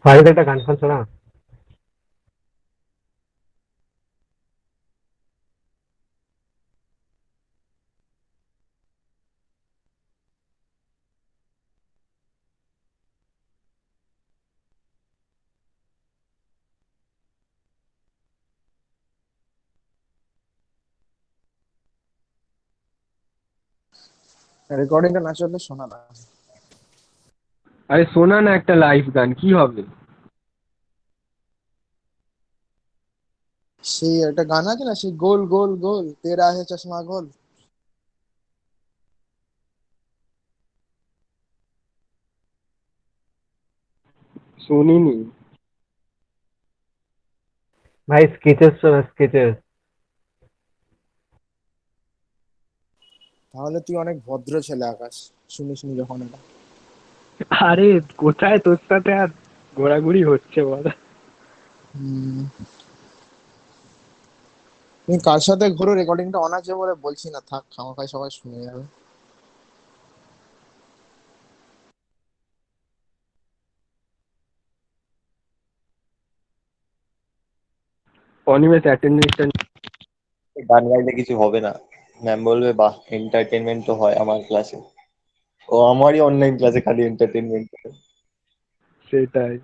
ফাইভে একটা গান ফান শোনা। রেকর্ডিংটা না চললে শোনা না। আরে শোনা না একটা লাইভ গান, কি হবে? সেই একটা গান আছে না, সেই গোল গোল গোল তেরা হে চশমা গোল। শুনিনি ভাই, স্কেচেস স্কেচেস। তাহলে তুই অনেক ভদ্র ছেলে আকাশ, শুনিসনি যখন এটা। আরে কোথায় তোর সাথে আর ঘোরাঘুরি হচ্ছে বল। হুম, তুমি কার সাথে ঘোরো? রেকর্ডিংটা অন আছে বলে বলছি না, থাক, খামাখাই সবাই শুনে যাবে। অনিমেষ অ্যাটেন্ডেন্সটা গান গাইলে কিছু হবে না, ম্যাম বলবে বাহ এন্টারটেনমেন্ট তো হয় আমার ক্লাসে। ও আমারই অনলাইন ক্লাসে খালি এন্টারটেনমেন্ট করে। সেটাই।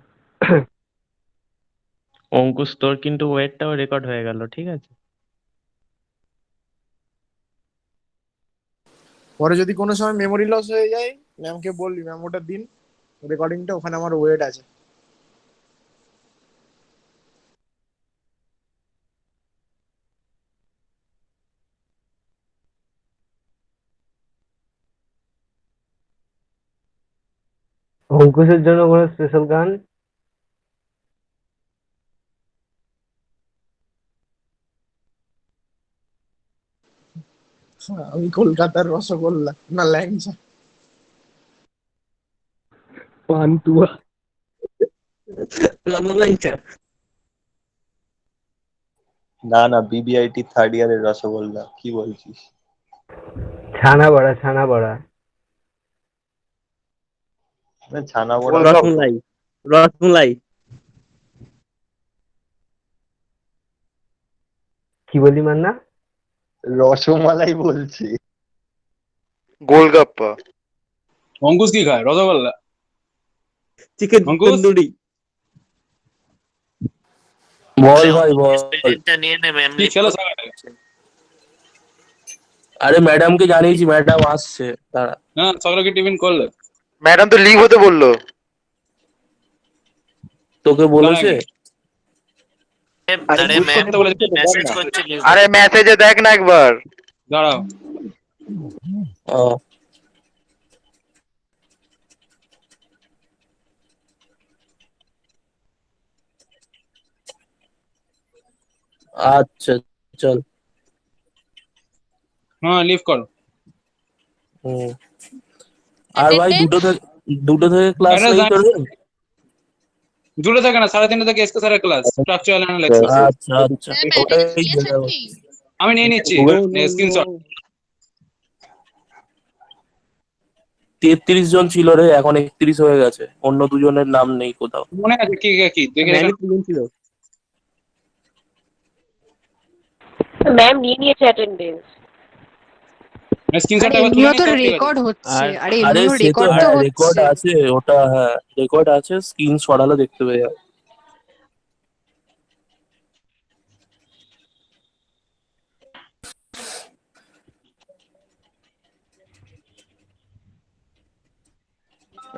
অঙ্কুশ তোর কিন্তু ওয়েটটাও রেকর্ড হয়ে গেল, ঠিক আছে? পরে যদি কোনো সময় মেমোরি লস হয়ে যায়, ম্যামকে বলবি ম্যাম ওটা দিন রেকর্ডিংটা, ওখানে আমার ওয়েট আছে। অঙ্কুশের জন্য কোনো স্পেশাল গান? আমি কলকাতার রসগোল্লা না ল্যাংচা। পান্তুয়া। না না, বিবিআইটি থার্ড ইয়ারের রসগোল্লা, কি বলছিস? ছানা বড়া, ছানা বড়া। ছানা বড়া। রসমালাই। রসমালাই। কি বলি মান্না? রসমালাই বলছি। গোলগাপ্পা। অঙ্কুশ কি খায়? রসগোল্লা। চিকেন অঙ্কুশ? তন্দুরি। বল ভাই বল। কি খেলো সকালে? আরে ম্যাডামকে জানিয়েছি, ম্যাডাম আসছে, দাঁড়া। না সকালে কি টিফিন করলে? ম্যাডাম তো লিভ হতে বললো। তোকে বলেছে? আরে পুশ করতে বলেছে তো, দেখ না। আরে মেসেজে দেখ না একবার। দাঁড়াও। ও আচ্ছা, চল। হ্যাঁ লিভ কর। হুম। আর ভাই Attendance? দুটো থেকে ক্লাস Attendance নেই তোর? জুড়ে থাকে না, 3:30 থেকে এসকে স্যারের ক্লাস, স্ট্রাকচারাল অ্যানালাইসিস। আচ্ছা আচ্ছা, ম্যাম ওটাই অ্যাটেন্ডেন্স দিয়ে নিয়েছেন দেবো। কি? আমি নিয়ে নিচ্ছি স্ক্রিনশট। 33 জন ছিল রে, এখন 31 হয়ে গেছে, অন্য দুজনের নাম নেই কোথাও। মনে আছে কি কি দেখে ছিল। ম্যাম নিয়ে নিয়েছে অ্যাটেন্ডেন্স। স্ক্রিনশট এমনিও তো রেকর্ড হচ্ছে, আরে আরে এমনিও সে তো রেকর্ড তো হ্যাঁ, রেকর্ড হচ্ছে। আছে ওটা, হ্যাঁ রেকর্ড আছে, স্ক্রিন সরালে দেখতে পেয়ে যাবে।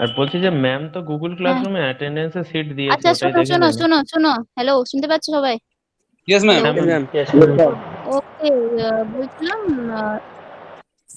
আর বলছি যে ম্যাম তো গুগল ক্লাসরুমে অ্যাটেন্ডেন্সের সিট দিয়েছে, আচ্ছা ওটাই শোনো দেখে শোনো নেন। শোনো শোনো, হ্যালো, শুনতে পাচ্ছ সবাই? Yes ma'am. Hello? হ্যাঁ ম্যাম। ওকে, বলছিলাম